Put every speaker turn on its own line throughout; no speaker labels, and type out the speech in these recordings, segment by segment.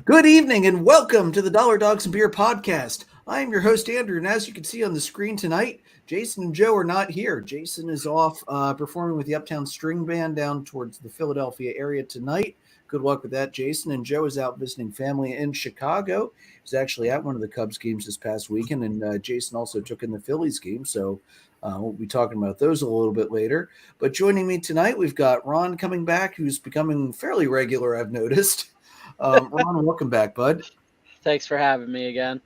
Good evening and welcome to the Dollar Dogs and Beer podcast. I am your host, Andrew, and as you can see on the screen tonight, Jason and Joe are not here. Jason is off performing with the Uptown String Band down towards the Philadelphia area tonight. Good luck with that, Jason. And Joe is out visiting family in Chicago. He's actually at one of the Cubs games this past weekend, and Jason also took in the Phillies game, so we'll be talking about those a little bit later. But joining me tonight, we've got Ron coming back, who's becoming fairly regular, I've noticed. Ron, welcome back, bud.
Thanks for having me again.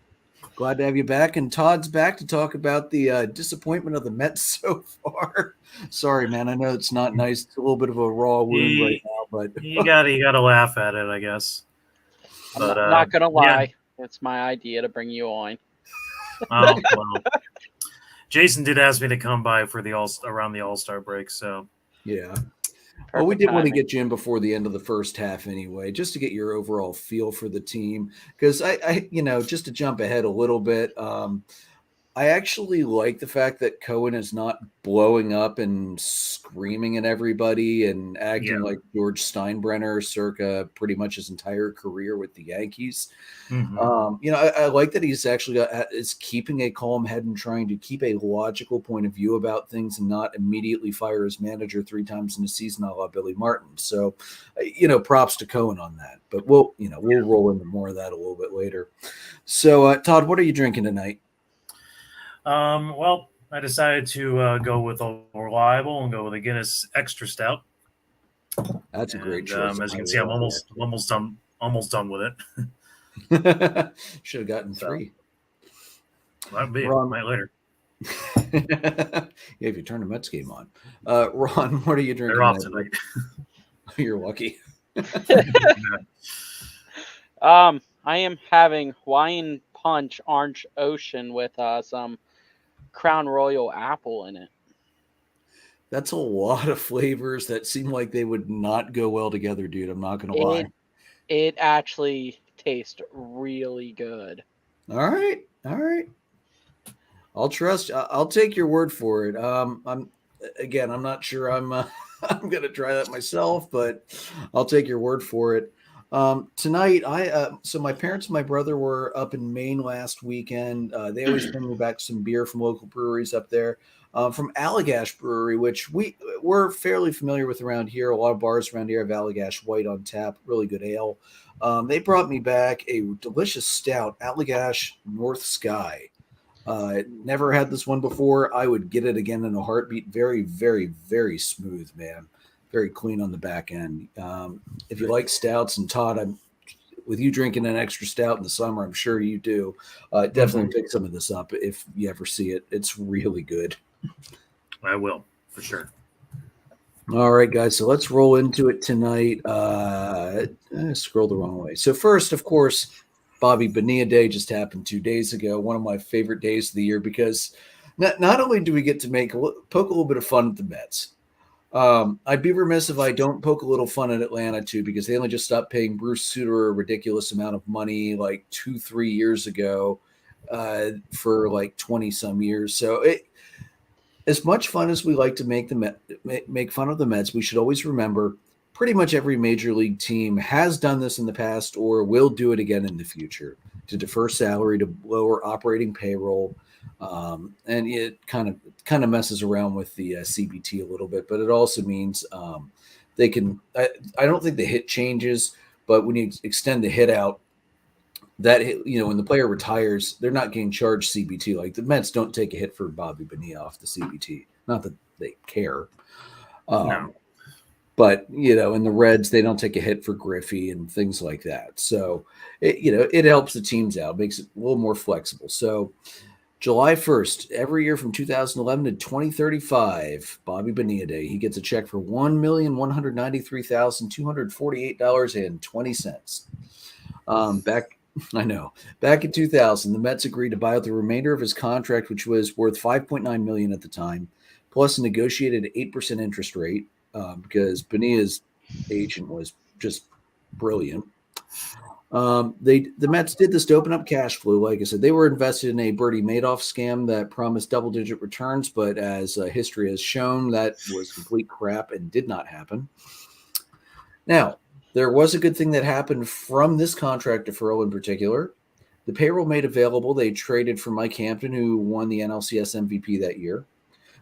Glad to have you back. And Todd's back to talk about the disappointment of the Mets so far. Sorry, man. I know it's not nice. It's a little bit of a raw wound right now, but
you gotta laugh at it, I guess.
But I'm not gonna lie. Yeah. It's my idea to bring you on.
Oh, well. Jason did ask me to come by for around the All-Star break, so
yeah. Well, we did want to get you in before the end of the first half anyway, just to get your overall feel for the team. Because I just to jump ahead a little bit, I actually like the fact that Cohen is not blowing up and screaming at everybody and acting like George Steinbrenner circa pretty much his entire career with the Yankees. Mm-hmm. I like that he's actually is keeping a calm head and trying to keep a logical point of view about things and not immediately fire his manager 3 times in a season, a la Billy Martin. So, props to Cohen on that. But we'll roll into more of that a little bit later. So, Todd, what are you drinking tonight?
Well, I decided to go with a reliable and go with a Guinness Extra Stout.
That's a great choice.
As you can see, I'm almost done with
it. Should have gotten 3.
Might be might later.
Yeah, if you turn the Mets game on. Ron, what are you drinking?
They're off tonight.
You're lucky.
I am having Hawaiian Punch Orange Ocean with some Crown Royal apple in it.
That's a lot of flavors that seem like they would not go well together, dude. I'm not going to lie.
It actually tastes really good.
All right. I'll trust. I'll take your word for it. I'm not sure I'm going to try that myself, but I'll take your word for it. Tonight, so my parents and my brother were up in Maine last weekend. They always bring me back some beer from local breweries up there, from Allagash Brewery, which we're fairly familiar with around here. A lot of bars around here have Allagash White on tap, really good ale. They brought me back a delicious stout, Allagash North Sky. Never had this one before. I would get it again in a heartbeat. Very, very, very smooth, man. Very clean on the back end. If you like stouts, and Todd, with you drinking an extra stout in the summer, I'm sure you do. Definitely pick some of this up if you ever see it. It's really good.
I will, for sure.
All right, guys. So let's roll into it tonight. I scrolled the wrong way. So first, of course, Bobby Bonilla Day just happened 2 days ago. One of my favorite days of the year because not only do we get to poke a little bit of fun at the Mets. I'd be remiss if I don't poke a little fun at Atlanta too, because they only just stopped paying Bruce Sutter a ridiculous amount of money like 2-3 years ago for like 20 some years. So as much fun as we like to make fun of the Mets, we should always remember pretty much every major league team has done this in the past or will do it again in the future to defer salary, to lower operating payroll. And it kind of messes around with the CBT a little bit, but it also means they can. I don't think the hit changes, but when you extend the hit out, that when the player retires, they're not getting charged CBT. Like the Mets don't take a hit for Bobby Bonilla off the CBT. Not that they care.
No.
But in the Reds, they don't take a hit for Griffey and things like that. So it helps the teams out, makes it a little more flexible. So July 1st, every year from 2011 to 2035, Bobby Bonilla Day, he gets a check for $1,193,248.20. Back in 2000, the Mets agreed to buy out the remainder of his contract, which was worth $5.9 million at the time, plus a negotiated 8% interest rate, because Bonilla's agent was just brilliant. The Mets did this to open up cash flow. Like I said, they were invested in a Bernie Madoff scam that promised double-digit returns, but as history has shown, that was complete crap and did not happen. Now, There was a good thing that happened from this contract deferral in particular. The payroll made available, they traded for Mike Hampton, who won the NLCS MVP that year.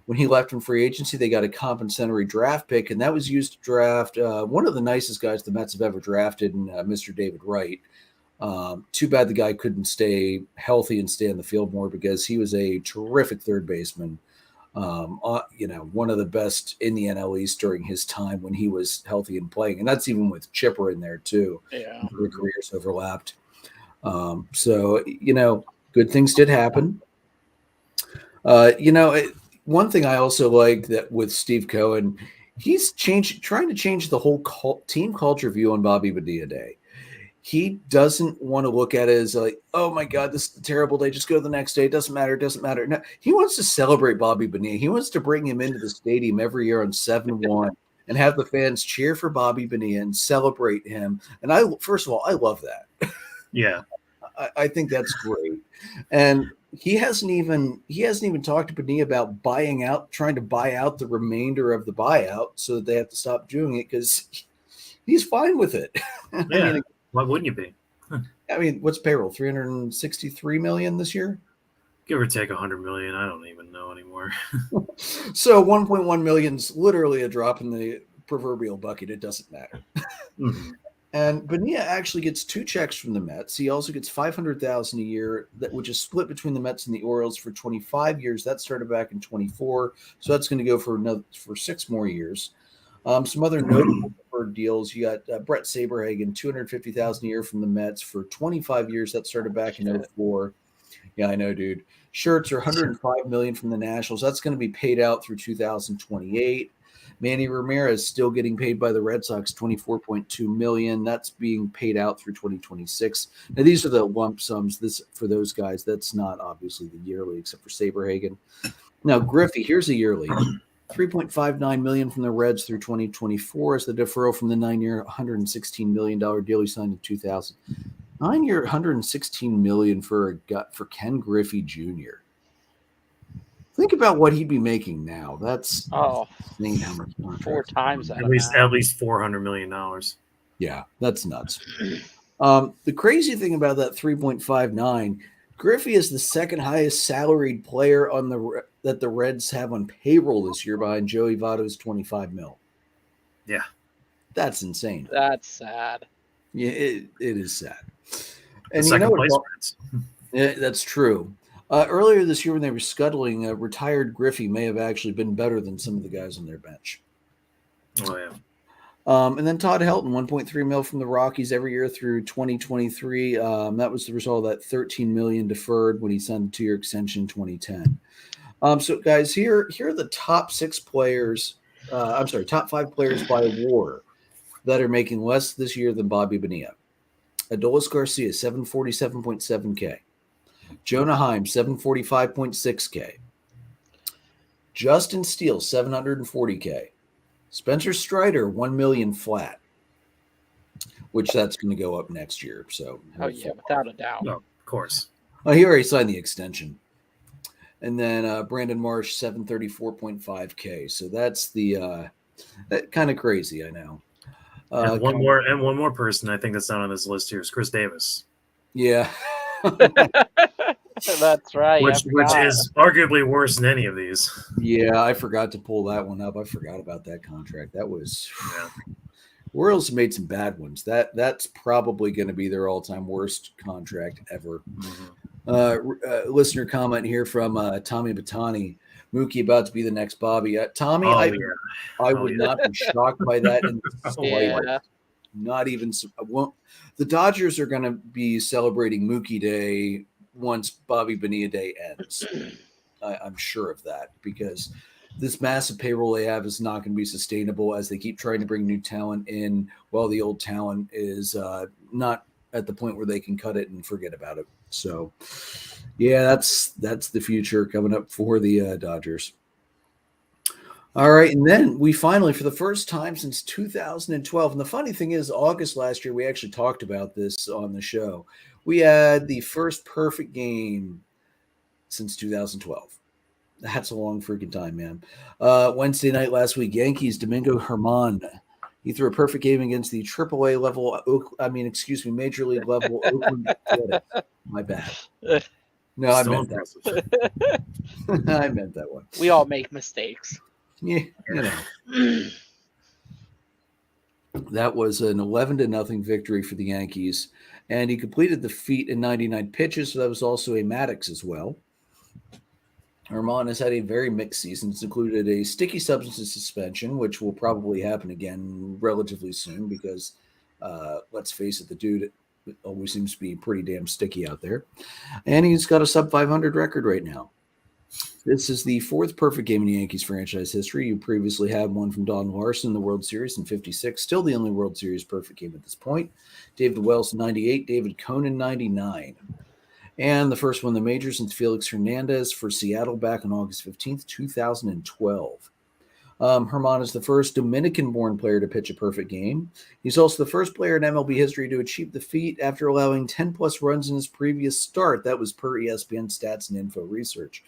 When he left in free agency, they got a compensatory draft pick, and that was used to draft one of the nicest guys the Mets have ever drafted, Mr. David Wright. Too bad the guy couldn't stay healthy and stay on the field more, because he was a terrific third baseman. One of the best in the NL East during his time when he was healthy and playing. And that's even with Chipper in there too.
Yeah.
Their careers overlapped. Good things did happen. One thing I also like that with Steve Cohen, he's trying to change the whole team culture view on Bobby Bonilla Day. He doesn't want to look at it as like, oh my God, this is a terrible day. Just go the next day. It doesn't matter. It doesn't matter. No, he wants to celebrate Bobby Bonilla. He wants to bring him into the stadium every year on 7-1 and have the fans cheer for Bobby Bonilla and celebrate him. And first of all, I love that.
Yeah.
I think that's great. And he hasn't even talked to Bonilla about trying to buy out the remainder of the buyout so that they have to stop doing it, because he's fine with it.
Yeah. Why wouldn't you be?
What's payroll? $363 million this year?
Give or take $100 million. I don't even know anymore.
So 1.1 million is literally a drop in the proverbial bucket. It doesn't matter.
Mm-hmm.
And Bonilla actually gets 2 checks from the Mets. He also gets $500,000 a year, which is split between the Mets and the Orioles for 25 years. That started back in 24, so that's going to go for 6 more years. Some other notable deferred deals. You got Brett Saberhagen, $250,000 a year from the Mets for 25 years. That started back in 04. Yeah, I know, dude. Schertzer, $105 million from the Nationals. That's going to be paid out through 2028. Manny Ramirez still getting paid by the Red Sox, $24.2 million. That's being paid out through 2026. Now, these are the lump sums. For those guys, that's not obviously the yearly, except for Saberhagen. Now, Griffey, here's a yearly. $3.59 million from the Reds through 2024 as the deferral from the 9-year, $116 million deal he signed in 2000. 9-year, $116 million for Ken Griffey Jr. Think about what he'd be making now. That's insane how much contract.
4 times that.
At least $400 million.
Yeah, that's nuts. The crazy thing about that 3.59, Griffey is the second highest salaried player that the Reds have on payroll this year, behind Joey Votto's $25 million.
Yeah,
that's insane.
That's sad.
Yeah, it is sad. And
second place Reds.
Yeah, that's true. Earlier this year, when they were scuttling, retired Griffey may have actually been better than some of the guys on their bench.
Oh, yeah.
And then Todd Helton, $1.3 million from the Rockies every year through 2023. That was the result of that $13 million deferred when he signed the 2-year extension in 2010. So, guys, here are the top 6 players. Top 5 players by WAR that are making less this year than Bobby Bonilla. Adolis Garcia, $747.7K. Jonah Heim, $745.6K. Justin Steele, $740K. Spencer Strider, $1 million flat, which that's going to go up next year. So,
without a doubt.
No, of course.
He already signed the extension. And then Brandon Marsh, $734.5K. So that's that kind of crazy, I know.
And one more person I think that's not on this list here is Chris Davis.
Yeah.
That's right.
Which is arguably worse than any of these.
Yeah, I forgot to pull that one up. I forgot about that contract. That was Orioles made some bad ones. That's probably going to be their all-time worst contract ever. Mm-hmm. Listener comment here from Tommy Batani. Mookie about to be the next Bobby. Tommy, I would not be shocked by that in the slightest.
Yeah.
Not even. The Dodgers are going to be celebrating Mookie Day once Bobby Bonilla Day ends. I'm sure of that, because this massive payroll they have is not going to be sustainable as they keep trying to bring new talent in while the old talent is not at the point where they can cut it and forget about it. So, yeah, that's the future coming up for the Dodgers. All right, and then we finally, for the first time since 2012, and the funny thing is, August last year, we actually talked about this on the show. We had the first perfect game since 2012. That's a long freaking time, man. Wednesday night last week, Yankees, Domingo Germán He threw a perfect game against the AAA level. Major League level Oakland Athletics. My bad. No, I
Still
meant that.
impressive.
I meant that one.
We all make mistakes.
Yeah, that was an 11-0 victory for the Yankees, and he completed the feat in 99 pitches. So that was also a Maddox as well. Herman has had a very mixed season. It's included a sticky substances suspension, which will probably happen again relatively soon because, let's face it, the dude always seems to be pretty damn sticky out there. And he's got a sub 500 record right now. This is the fourth perfect game in the Yankees franchise history. You previously had one from Don Larson in the World Series in 56, still the only World Series perfect game at this point. David Wells, 98, David Cohn, 99. And the first one in the majors since Felix Hernandez for Seattle back on August 15th, 2012. Herman is the first Dominican-born player to pitch a perfect game. He's also the first player in MLB history to achieve the feat after allowing 10-plus runs in his previous start. That was per ESPN Stats and Info Research.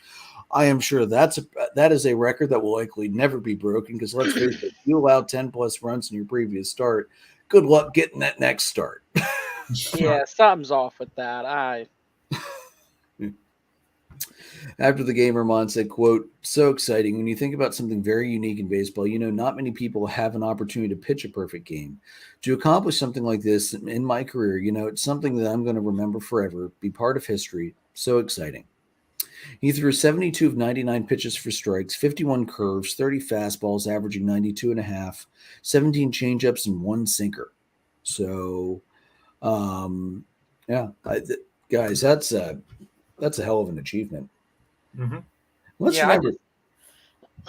I am sure that is a record that will likely never be broken because let's face it, if you allow 10-plus runs in your previous start, good luck getting that next start.
Yeah, something's off with that.
After the game, Herman said, quote, "So exciting. When you think about something very unique in baseball, not many people have an opportunity to pitch a perfect game. To accomplish something like this in my career, it's something that I'm going to remember forever, be part of history. So exciting." He threw 72 of 99 pitches for strikes, 51 curves, 30 fastballs, averaging 92.5, 17 changeups, and 1 sinker. So, guys, that's a hell of an achievement.
Mm-hmm.
Let's remember.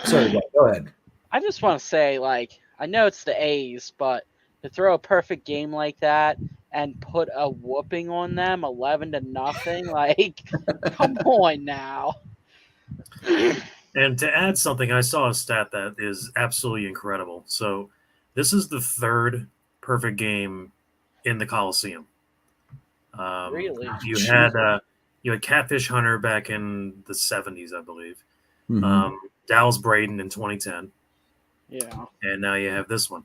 Sorry, go ahead.
I just want to say, I know it's the A's, but to throw a perfect game like that and put a whooping on them, 11-0, come on now.
And to add something, I saw a stat that is absolutely incredible. So this is the third perfect game in the Coliseum.
Really?
You had Catfish Hunter back in the 70s, I believe.
Mm-hmm.
Dallas Braden in 2010.
Yeah. And
now you have this one.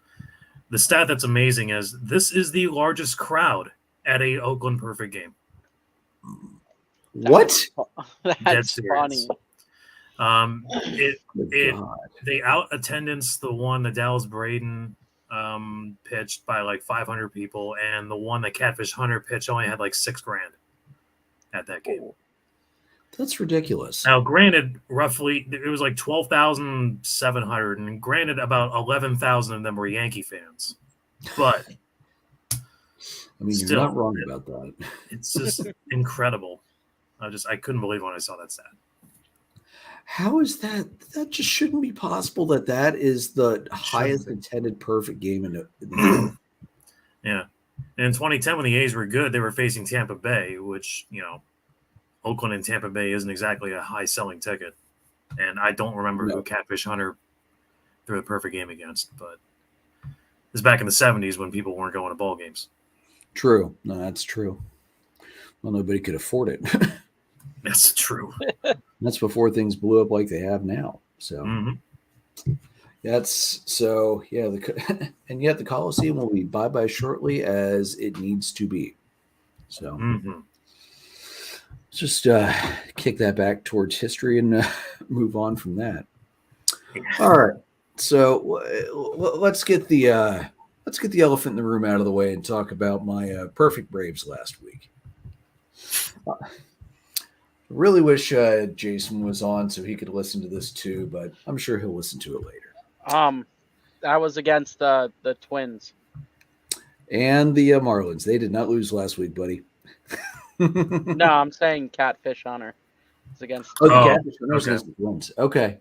The stat that's amazing is this is the largest crowd at a Oakland perfect game.
What?
That's funny.
They out attendance the one that Dallas Braden pitched by 500 people, and the one that Catfish Hunter pitched only had $6,000 at that game.
That's ridiculous.
Now, granted, roughly it was 12,700, and granted, about 11,000 of them were Yankee fans. But
you're not wrong about that.
It's just incredible. I couldn't believe when I saw that stat.
How is that? That just shouldn't be possible. That is the highest attended perfect game in the
Yeah. And in 2010, when the A's were good, they were facing Tampa Bay, which, Oakland and Tampa Bay isn't exactly a high-selling ticket. And I don't remember who Catfish Hunter threw the perfect game against, but it was back in the 70s when people weren't going to ball games.
True. No, that's true. Well, nobody could afford it.
That's true.
That's before things blew up like they have now. So and yet the Coliseum will be bye-bye shortly as it needs to be. So just kick that back towards history and move on from that. All right. So let's get the elephant in the room out of the way and talk about my perfect Braves last week. Really wish Jason was on so he could listen to this too, but I'm sure he'll listen to it later.
That was against the Twins
and the Marlins. They did not lose last week, buddy.
No, I'm saying Catfish Hunter. It's against.
Catfish Hunter against the Twins. Okay,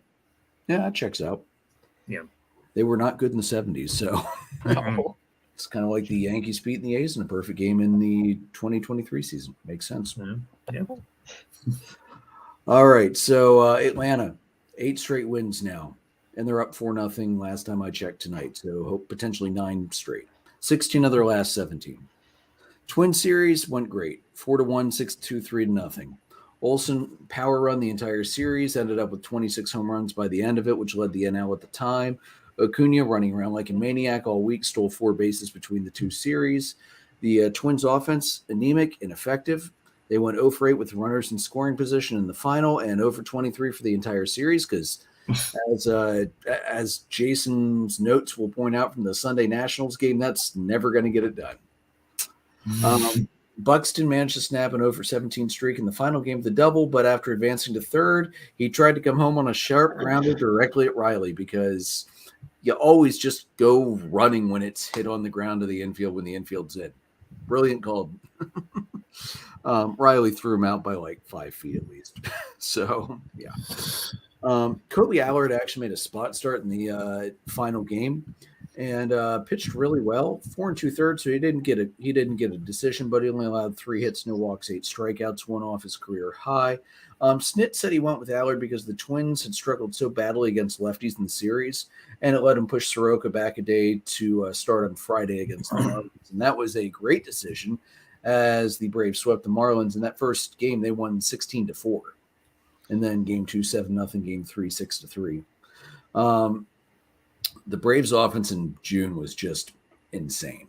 yeah, that checks out.
Yeah,
they were not good in the 70s, so it's kind of like the Yankees beating the A's in a perfect game in the 2023 season. Makes sense.
Yeah.
All right, so Atlanta, 8 straight wins now, and they're up 4-0 last time I checked tonight. So hope potentially 9 straight. 16 of their last 17. Twin series went great, 4-1, 6-2, 3-0. Olsen power run the entire series, ended up with 26 home runs by the end of it, which led the NL at the time. Acuna running around like a maniac all week, stole 4 bases between the two series. The Twins offense, anemic, ineffective. They went 0 for 8 with runners in scoring position in the final and 0 for 23 for the entire series because as Jason's notes will point out from the Sunday Nationals game, that's never going to get it done. Buxton managed to snap an 0 for 17 streak in the final game of the double, but after advancing to third, he tried to come home on a sharp grounder directly at Riley because you always just go running when it's hit on the ground of the infield when the infield's in. Brilliant call. Riley threw him out by like 5 feet at least. So, yeah. Kobe Allard actually made a spot start in the final game and pitched really well, 4 2/3. So he didn't get a decision, but he only allowed 3 hits, no walks, 8 strikeouts, 1 off his career high. Snit said he went with Allard because the Twins had struggled so badly against lefties in the series, and it let him push Soroka back a day to start on Friday against the Marlins. And that was a great decision as the Braves swept the Marlins. In that first game, they won 16-4. And then game 2, 7-0, game 3, 6-3. The Braves offense in June was just insane.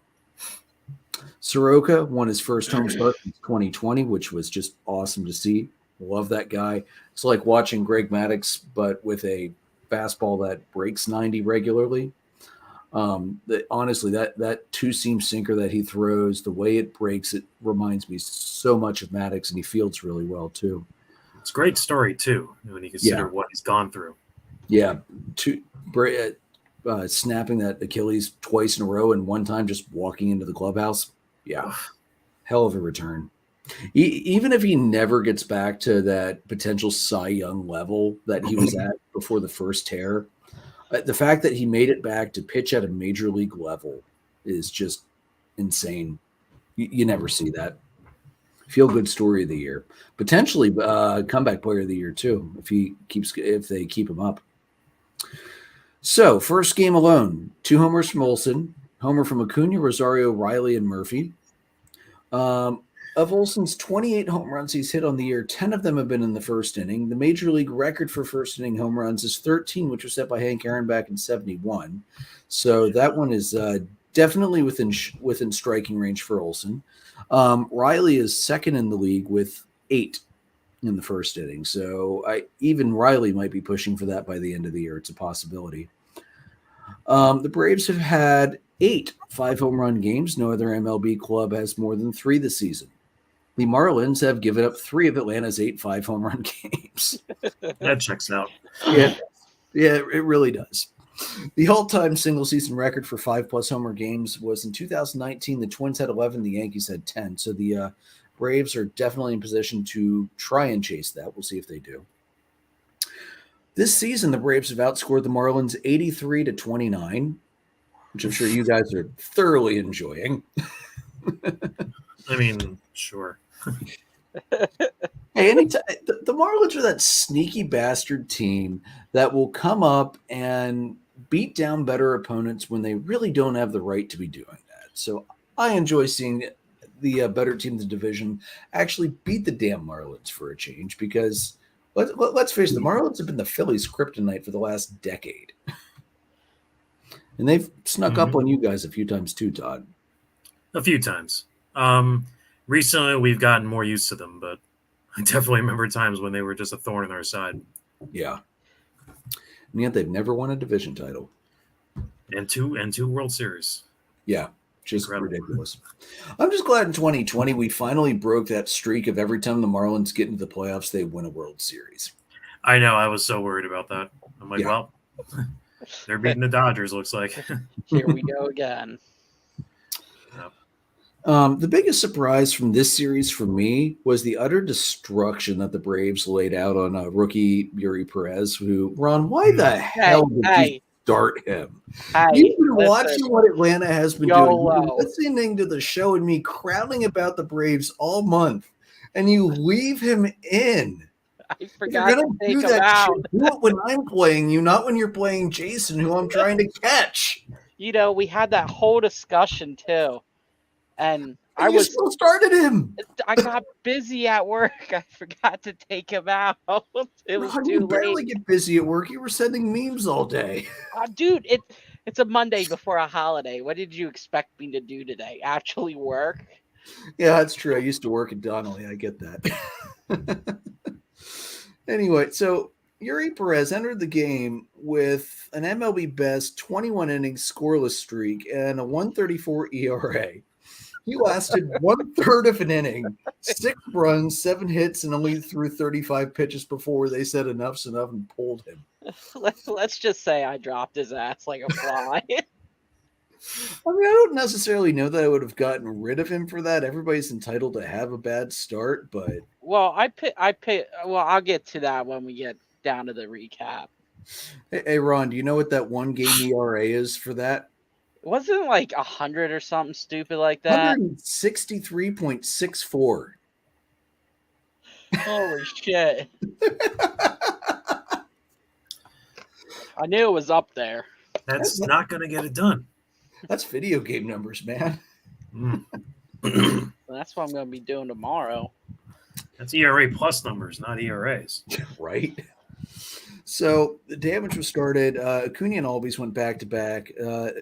Soroka won his first home start in 2020, which was just awesome to see. Love that guy. It's like watching Greg Maddux, but with a fastball that breaks 90 regularly. Honestly, that 2-seam sinker that he throws, the way it breaks, it reminds me so much of Maddux, and he fields really well too.
It's a great story too when you consider what he's gone through. Yeah,
snapping that Achilles twice in a row and one time just walking into the clubhouse. Yeah, hell of a return. Even if he never gets back to that potential Cy Young level that he was at before the first tear, the fact that he made it back to pitch at a major league level is just insane. You never see that. Feel good story of the year, potentially comeback player of the year too if they keep him up. So first game alone, 2 homers from Olsen, homer from Acuna, Rosario, Riley, and Murphy. Of Olsen's 28 home runs he's hit on the year, 10 of them have been in the first inning. The major league record for first inning home runs is 13, which was set by Hank Aaron back in 71. So that one is definitely within striking range for Olsen. Riley is second in the league with 8 in the first inning. So even Riley might be pushing for that by the end of the year. It's a possibility. The Braves have had 8 5-home run games. No other MLB club has more than 3 this season. The Marlins have given up 3 of Atlanta's 8 5-home run games.
That checks out.
Yeah, it really does. The all-time single-season record for 5+ homer games was in 2019. The Twins had 11. The Yankees had 10. So the Braves are definitely in position to try and chase that. We'll see if they do. This season, the Braves have outscored the Marlins 83-29, which I'm sure you guys are thoroughly enjoying.
I mean, sure.
Hey, anytime the Marlins are that sneaky bastard team that will come up and beat down better opponents when they really don't have the right to be doing that. So I enjoy seeing the better team in the division actually beat the damn Marlins for a change because let's face it, the Marlins have been the Phillies' kryptonite for the last decade. And they've snuck up on you guys a few times too, Todd.
A few times. Recently, we've gotten more used to them, but I definitely remember times when they were just a thorn in our side.
Yeah. And yet they've never won a division title.
And two World Series.
Yeah, just ridiculous. I'm just glad in 2020 we finally broke that streak of every time the Marlins get into the playoffs, they win a World Series.
I know. I was so worried about that. I'm like, well, they're beating the Dodgers, looks like.
Here we go again.
The biggest surprise from this series for me was the utter destruction that the Braves laid out on rookie Yuri Perez, who, Ron, why the hell did you start him? You've been watching what Atlanta has been doing. You've been listening to the show and me crowning about the Braves all month, and you leave him in.
I forgot to take him out.
Do it when I'm playing you, not when you're playing Jason, who I'm trying to catch.
You know, we had that whole discussion, too. And
You still started him.
I got busy at work. I forgot to take him out. It was
Ron,
too
you barely
late.
get busy at work. You were sending memes all day.
Dude, it's a Monday before a holiday. What did you expect me to do today? Actually work?
Yeah, that's true. I used to work at Donnelly. I get that. Anyway, so Yuri Perez entered the game with an MLB best 21 innings scoreless streak and a 134 ERA. He lasted 1/3 of an inning, 6 runs, 7 hits, and only threw 35 pitches before they said enough's enough and pulled him.
Let's just say I dropped his ass like a fly.
I mean, I don't necessarily know that I would have gotten rid of him for that. Everybody's entitled to have a bad start, but
well, well, I'll get to that when we get down to the recap.
Hey Ron, do you know what that 1-game ERA is for that?
Wasn't it like 100 or something stupid like that?
163.64.
Holy shit. I knew it was up there.
That's not going to get it done.
That's video game numbers, man.
That's what I'm going to be doing tomorrow.
That's ERA plus numbers, not ERAs.
Right. So the damage was started. Acuna and Albies went back-to-back.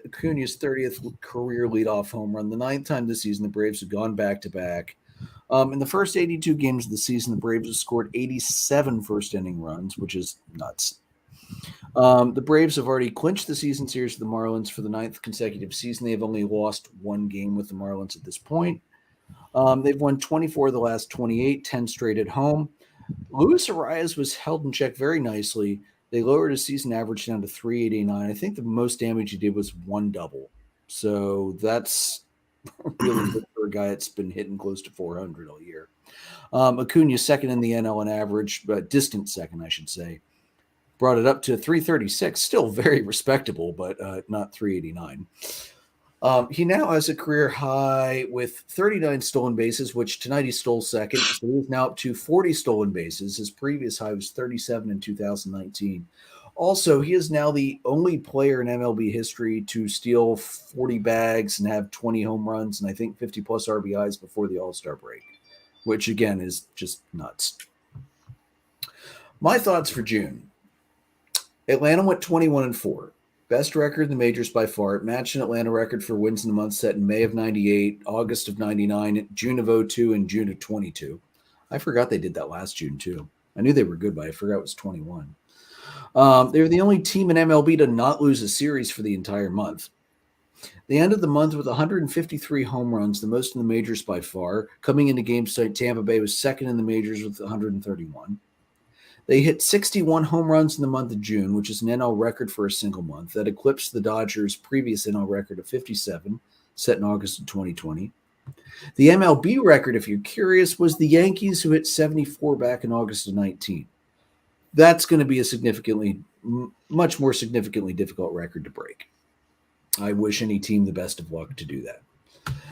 Acuna's 30th career leadoff home run. The 9th time this season the Braves have gone back-to-back. In the first 82 games of the season, the Braves have scored 87 first-inning runs, which is nuts. The Braves have already clinched the season series with the Marlins for the 9th consecutive season. They've only lost 1 game with the Marlins at this point. They've won 24 of the last 28, 10 straight at home. Luis Arias was held in check very nicely. They lowered his season average down to 389. I think the most damage he did was 1 double. So that's really good for a guy that's been hitting close to 400 all year. Acuna's second in the NL in average, but distant second, I should say. Brought it up to 336, still very respectable, but not 389. He now has a career high with 39 stolen bases, which tonight he stole second. So he's now up to 40 stolen bases. His previous high was 37 in 2019. Also, he is now the only player in MLB history to steal 40 bags and have 20 home runs and I think 50-plus RBIs before the All-Star break, which, again, is just nuts. My thoughts for June. Atlanta went 21-4. Best record in the majors by far. It matched an Atlanta record for wins in the month set in May of 98, August of 99, June of 02, and June of 22. I forgot they did that last June, too. I knew they were good, but I forgot it was 21. They were the only team in MLB to not lose a series for the entire month. They ended the month with 153 home runs, the most in the majors by far. Coming into game site, Tampa Bay was second in the majors with 131. They hit 61 home runs in the month of June, which is an NL record for a single month. That eclipsed the Dodgers' previous NL record of 57, set in August of 2020. The MLB record, if you're curious, was the Yankees, who hit 74 back in August of 19. That's going to be a much more significantly difficult record to break. I wish any team the best of luck to do that.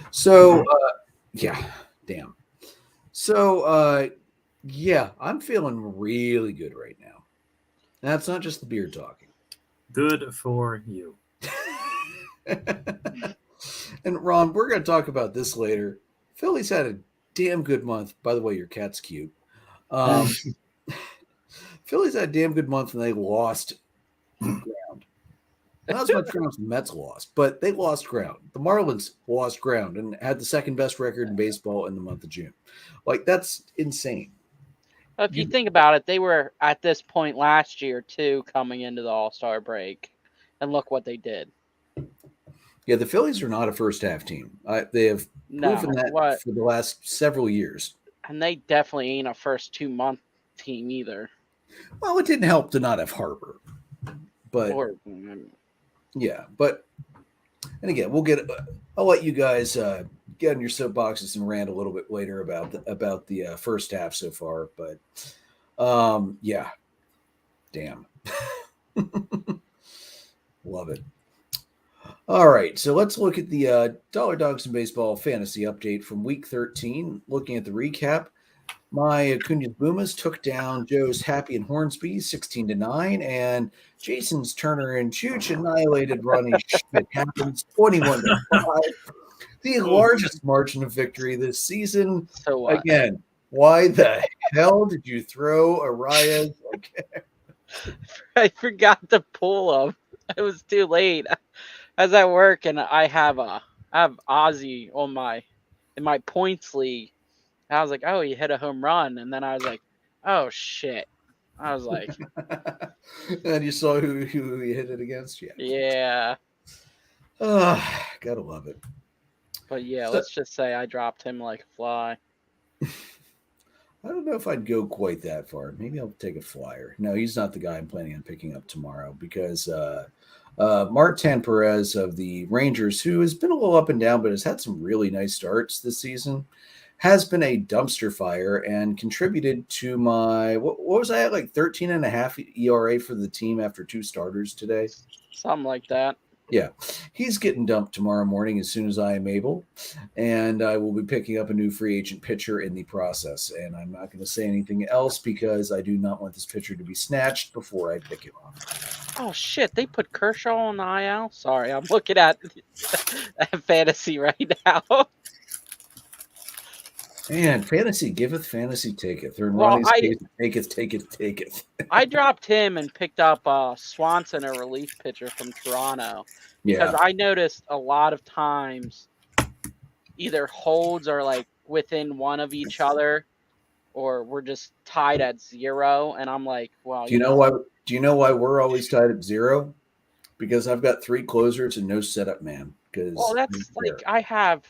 So, damn. So, yeah, I'm feeling really good right now. That's not just the beer talking.
Good for you.
And Ron, we're going to talk about this later. Phillies had a damn good month. By the way, your cat's cute. Phillies had a damn good month and they lost ground. Not as much ground as the Mets lost, but they lost ground. The Marlins lost ground and had the second best record in baseball in the month of June. Like, that's insane.
If you think about it, they were at this point last year, too, coming into the All-Star break. And look what they did.
Yeah, the Phillies are not a first-half team. They have proven that for the last several years.
And they definitely ain't a first 2-month team either.
Well, it didn't help to not have Harper. But, yeah. But, and again, I'll let you guys get on your soapboxes and rant a little bit later about the first half so far, but yeah, damn. Love it. All right, so let's look at the Dollar Dogs and Baseball fantasy update from week 13. Looking at the recap, my Acuna's Boomas took down Joe's Happy and Hornsby 16-9, and Jason's Turner and Chooch annihilated Ronnie Schmidt Happens 21-5. The largest margin of victory this season.
So what?
Again, why the hell did you throw Arias?
I forgot to pull him. It was too late. I was at work and I have Ozzy in my points league. I was like, oh, he hit a home run, and then I was like, oh shit. I was like,
And you saw who he hit it against?
yeah.
Gotta love it.
But yeah,
So-
let's just say I dropped him like a fly.
I don't know if I'd go quite that far. Maybe I'll take a flyer. No, he's not the guy I'm planning on picking up tomorrow because Martin Perez of the Rangers, who has been a little up and down, but has had some really nice starts this season, has been a dumpster fire and contributed to my, what was I at, like 13.5 ERA for the team after 2 starters today?
Something like that.
Yeah, he's getting dumped tomorrow morning as soon as I am able, and I will be picking up a new free agent pitcher in the process. And I'm not going to say anything else because I do not want this pitcher to be snatched before I pick him up.
Oh shit! They put Kershaw on the IL. Sorry, I'm looking at fantasy right now.
Man, fantasy giveth, fantasy taketh. Or in
Well,
Ronnie's case, taketh.
I dropped him and picked up Swanson, a relief pitcher from Toronto, because
Yeah,
I noticed a lot of times either holds are like within one of each other, or we're just tied at 0. And I'm like, well,
do you know why? Do you know why we're always tied at 0? Because I've got 3 closers and no setup man. Because
Well, that's like I have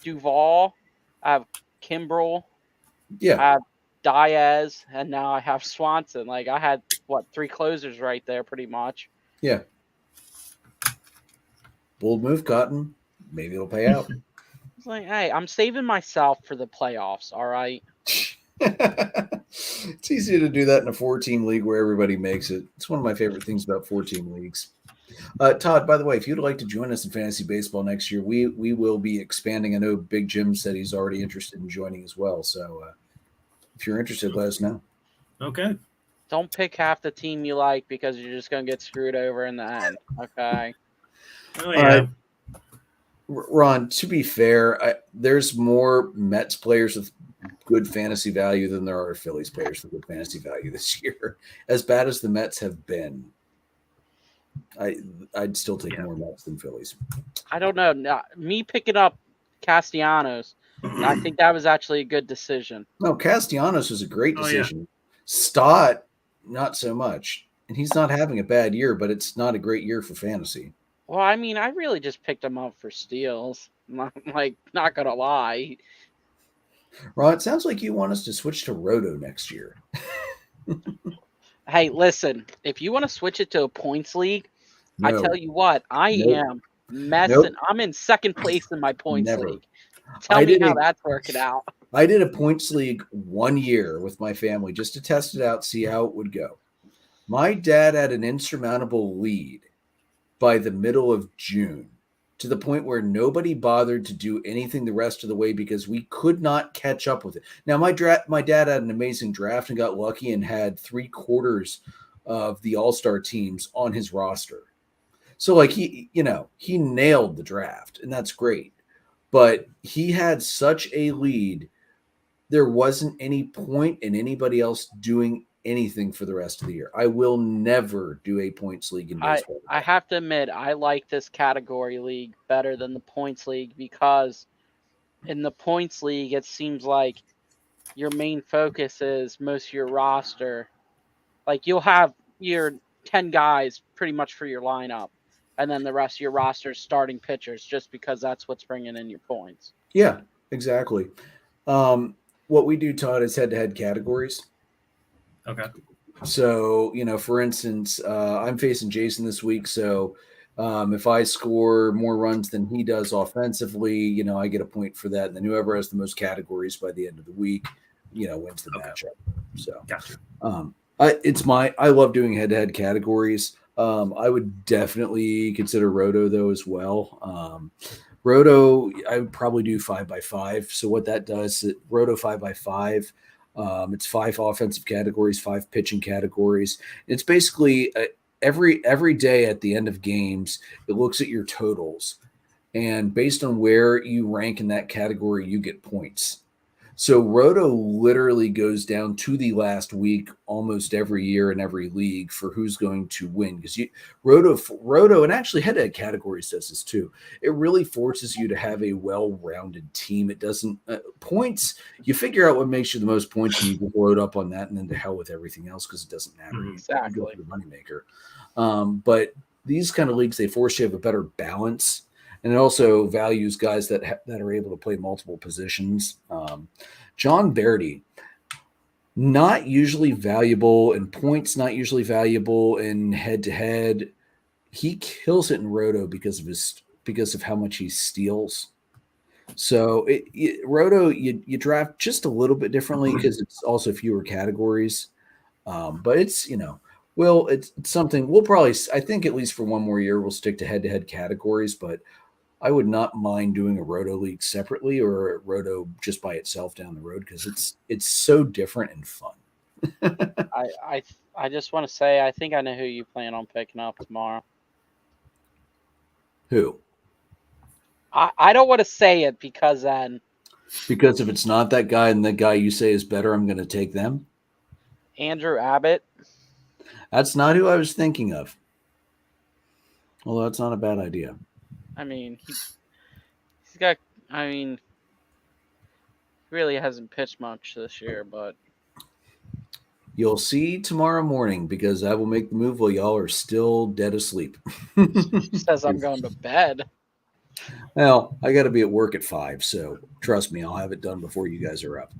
Duvall, I have Kimbrel,
yeah,
I have Diaz, and now I have Swanson. Like I had 3 closers right there, pretty much.
yeah. Bold move, Cotton. Maybe it'll pay out.
It's like, hey, I'm saving myself for the playoffs. All right.
It's easy to do that in a 4-team league where everybody makes it. It's one of my favorite things about 4-team leagues. Todd, by the way, if you'd like to join us in fantasy baseball next year, we will be expanding. I know Big Jim said he's already interested in joining as well. So if you're interested, let us know.
Okay.
Don't pick half the team you like because you're just going to get screwed over in the end. Okay.
Oh, yeah.
Ron, to be fair, there's more Mets players with good fantasy value than there are Phillies players with good fantasy value this year. As bad as the Mets have been, I'd still take more Mets than Phillies.
I don't know. Now, me picking up Castellanos, I think that was actually a good decision.
No, Castellanos was a great decision. Stott, not so much. And he's not having a bad year, but it's not a great year for fantasy.
Well, I mean, I really just picked him up for steals. Not going to lie.
Ron, it sounds like you want us to switch to Roto next year.
Hey, listen, if you want to switch it to a points league, I tell you what, I am messing.
Nope.
I'm in second place in my points
Never.
league. Tell me how that's working out.
I did a points league 1 year with my family just to test it out, see how it would go. My dad had an insurmountable lead by the middle of June, to the point where nobody bothered to do anything the rest of the way because we could not catch up with it. Now, my dad had an amazing draft and got lucky and had 3/4 of the all-star teams on his roster. So like he nailed the draft, and that's great. But he had such a lead, there wasn't any point in anybody else doing anything for the rest of the year. I will never do a points league in baseball.
I have to admit, I like this category league better than the points league because in the points league, it seems like your main focus is most of your roster. Like you'll have your 10 guys pretty much for your lineup, and then the rest of your roster is starting pitchers just because that's what's bringing in your points.
Yeah, exactly. What we do, Todd, is head-to-head categories.
Okay.
So, for instance, I'm facing Jason this week. So if I score more runs than he does offensively, I get a point for that. And then whoever has the most categories by the end of the week, wins the matchup. So
Gotcha.
I love doing head-to-head categories. I would definitely consider Roto though as well. Roto, I would probably do 5x5. So what that does, Roto 5x5, it's 5 offensive categories, 5 pitching categories. It's basically every day at the end of games, it looks at your totals And based on where you rank in that category, you get points. So Roto literally goes down to the last week almost every year in every league for who's going to win, because Roto and actually head-to-head categories does this too. It really forces you to have a well-rounded team. It doesn't points. You figure out what makes you the most points, and you just load up on that, and then to hell with everything else because it doesn't matter.
Exactly.
You go for the moneymaker. But these kind of leagues, they force you to have a better balance. And it also values guys that are able to play multiple positions. John Verdi, not usually valuable in points, not usually valuable in head-to-head. He kills it in Roto because of how much he steals. So Roto, you draft just a little bit differently because it's also fewer categories. But it's it's something we'll probably, I think at least for one more year we'll stick to head-to-head categories, but I would not mind doing a Roto league separately or a Roto just by itself down the road because it's so different and fun.
I just want to say I think I know who you plan on picking up tomorrow.
Who?
I don't want to say it because
if it's not that guy and the guy you say is better, I'm going to take them.
Andrew Abbott.
That's not who I was thinking of. Although that's not a bad idea.
I mean, he's got. I mean, he really hasn't pitched much this year, but
you'll see tomorrow morning because I will make the move while y'all are still dead asleep.
Says I'm going to bed.
Well, I got to be at work at 5, so trust me, I'll have it done before you guys are up.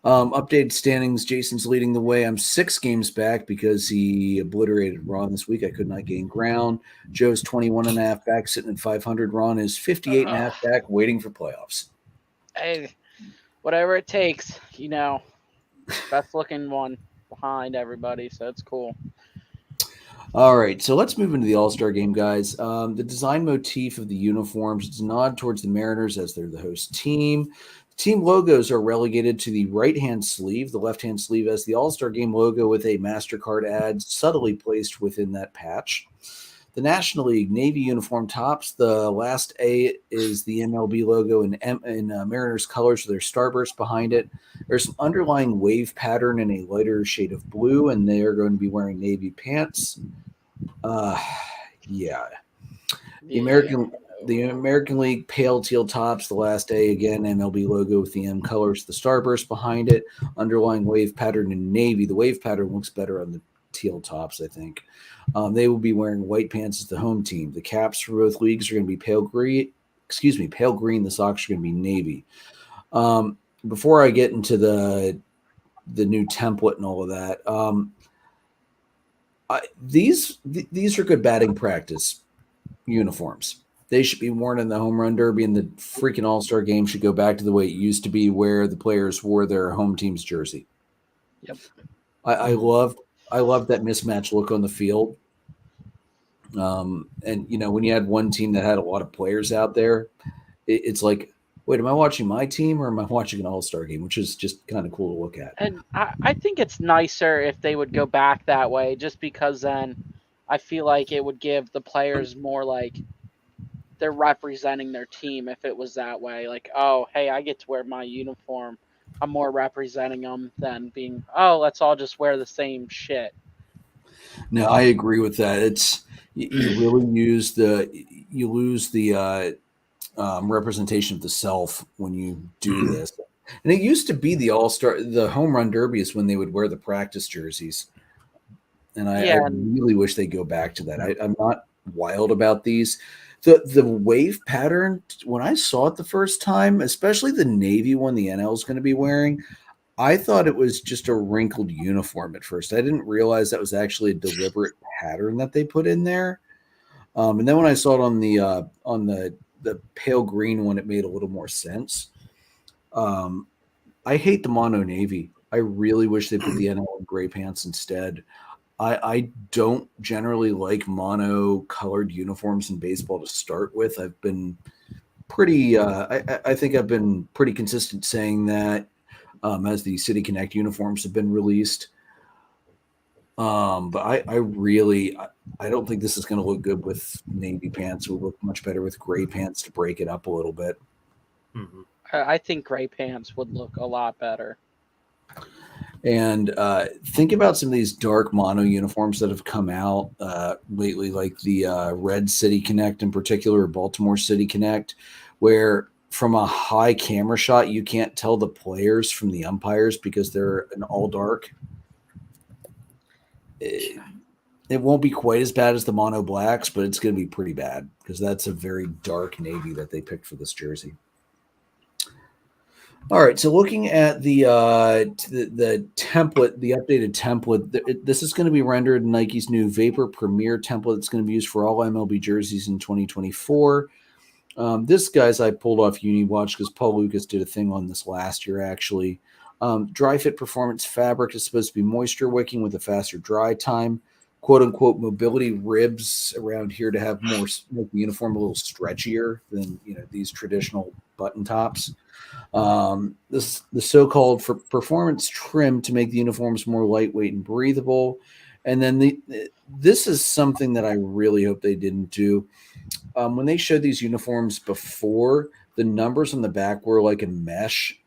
Updated standings. Jason's leading the way. I'm 6 games back because he obliterated Ron this week. I could not gain ground. Joe's 21.5 back, sitting at 500. Ron is 58.5 back, waiting for playoffs.
Hey, whatever it takes, best looking one behind everybody, so it's cool.
All right, so let's move into the All-Star game, guys. The design motif of the uniforms is a nod towards the Mariners as they're the host team. Team logos are relegated to the right-hand sleeve. The left-hand sleeve has the All-Star Game logo with a MasterCard ad subtly placed within that patch. The National League Navy uniform tops. The last A is the MLB logo in Mariners colors with their starburst behind it. There's an underlying wave pattern in a lighter shade of blue, and they are going to be wearing navy pants. The American League pale teal tops. The last A, again, MLB logo with the M colors, the starburst behind it. Underlying wave pattern in navy. The wave pattern looks better on the teal tops, I think. They will be wearing white pants as the home team. The caps for both leagues are going to be pale green. The socks are going to be navy. Before I get into the new template and all of that, these are good batting practice uniforms. They should be worn in the home run derby, and the freaking All-Star game should go back to the way it used to be, where the players wore their home team's jersey.
Yep.
I love that mismatch look on the field. And when you had one team that had a lot of players out there, it's like, wait, am I watching my team or am I watching an All-Star game? Which is just kind of cool to look at.
And I think it's nicer if they would go back that way, just because then I feel like it would give the players more like they're representing their team if it was that way. Like, oh, hey, I get to wear my uniform. I'm more representing them than being, oh, let's all just wear the same shit.
No, I agree with that. It's you really lose the representation of the self when you do this. And it used to be the home run derby is when they would wear the practice jerseys. And I really wish they go back to that. I'm not wild about these. The wave pattern, when I saw it the first time, especially the navy one the NL is going to be wearing, I thought it was just a wrinkled uniform at first. I didn't realize that was actually a deliberate pattern that they put in there. And then when I saw it on the pale green one, it made a little more sense. I hate the mono navy. I really wish they put the NL in gray pants instead. I don't generally like mono colored uniforms in baseball to start with. I've been pretty I think I've been pretty consistent saying that as the City Connect uniforms have been released. But I don't think this is going to look good with navy pants. It will look much better with gray pants to break it up a little bit.
Mm-hmm.
I think gray pants would look a lot better.
And think about some of these dark mono uniforms that have come out lately, like the Red City Connect in particular, or Baltimore City Connect, where from a high camera shot, you can't tell the players from the umpires because they're an all dark. It won't be quite as bad as the mono blacks, but it's going to be pretty bad because that's a very dark navy that they picked for this jersey. All right, so looking at the template, the updated template, this is going to be rendered in Nike's new Vapor Premier template that's going to be used for all MLB jerseys in 2024. This, guys, I pulled off UniWatch because Paul Lucas did a thing on this last year, actually. Dry fit performance fabric is supposed to be moisture wicking with a faster dry time. Quote unquote mobility ribs around here to have more, make the uniform a little stretchier than these traditional button tops. The so-called for performance trim to make the uniforms more lightweight and breathable. And then this is something that I really hope they didn't do. When they showed these uniforms before, the numbers on the back were like a mesh,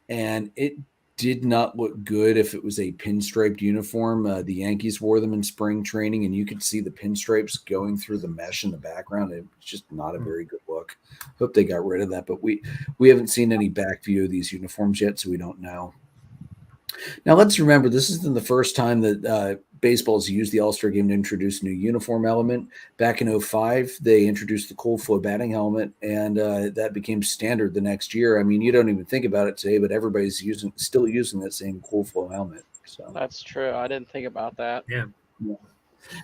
and it did not look good if it was a pinstriped uniform. The Yankees wore them in spring training, and you could see the pinstripes going through the mesh in the background. It was just not a very good look. Hope they got rid of that, but we haven't seen any back view of these uniforms yet, so we don't know. Now, let's remember, this isn't the first time that baseball's used the All-Star game to introduce a new uniform element. Back in 2005, they introduced the cold flow batting helmet, and that became standard the next year. I mean, you don't even think about it today, but everybody's still using that same cold flow helmet. So
that's true. I didn't think about that.
Yeah.
Well,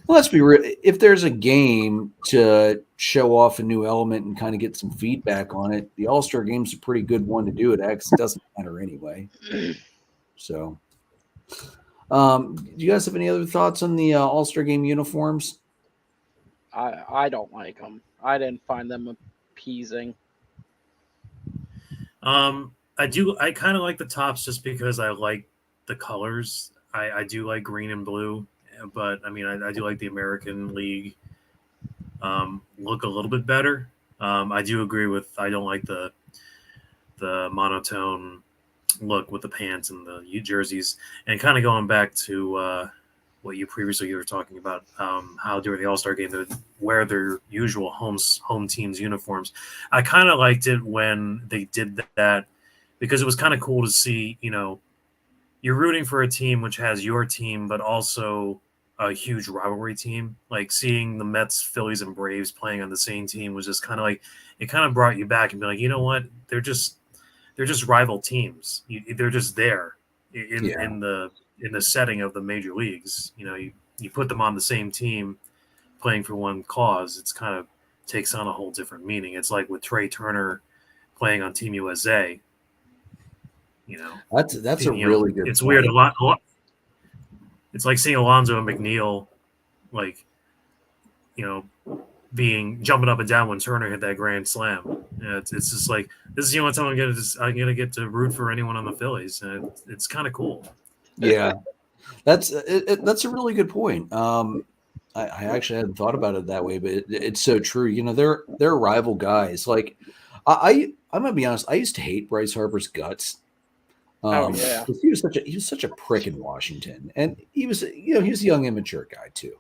let's be real. If there's a game to show off a new element and kind of get some feedback on it, the All-Star game's a pretty good one to do it. It doesn't matter anyway. So, do you guys have any other thoughts on the All-Star game uniforms?
I don't like them. I didn't find them appeasing.
I kind of like the tops just because I like the colors. I do like green and blue, but I mean, I do like the American League look a little bit better. I do agree with, I don't like the monotone look with the pants and the jerseys, and kind of going back to what you were talking about, how during the All-Star game they would wear their usual home team's uniforms. I kind of liked it when they did that because it was kind of cool to see, you're rooting for a team which has your team, but also a huge rivalry team. Like seeing the Mets, Phillies, and Braves playing on the same team was just kind of like, it kind of brought you back and be like, you know what, they're just rival teams. They're just there in the setting of the major leagues. You put them on the same team playing for one cause. It's kind of takes on a whole different meaning. It's like with Trey Turner playing on Team USA.
That's a really good.
It's
point.
weird. A lot. It's like seeing Alonso and McNeil, like, jumping up and down when Turner hit that grand slam. It's just like, this is the only time I'm gonna get to root for anyone on the Phillies, and it's kind of cool.
Yeah, that's a really good point. I actually hadn't thought about it that way, but it's so true. They're rival guys. Like I'm gonna be honest, I used to hate Bryce Harper's guts.
Yeah,
he was such a prick in Washington, and he was a young, immature guy too.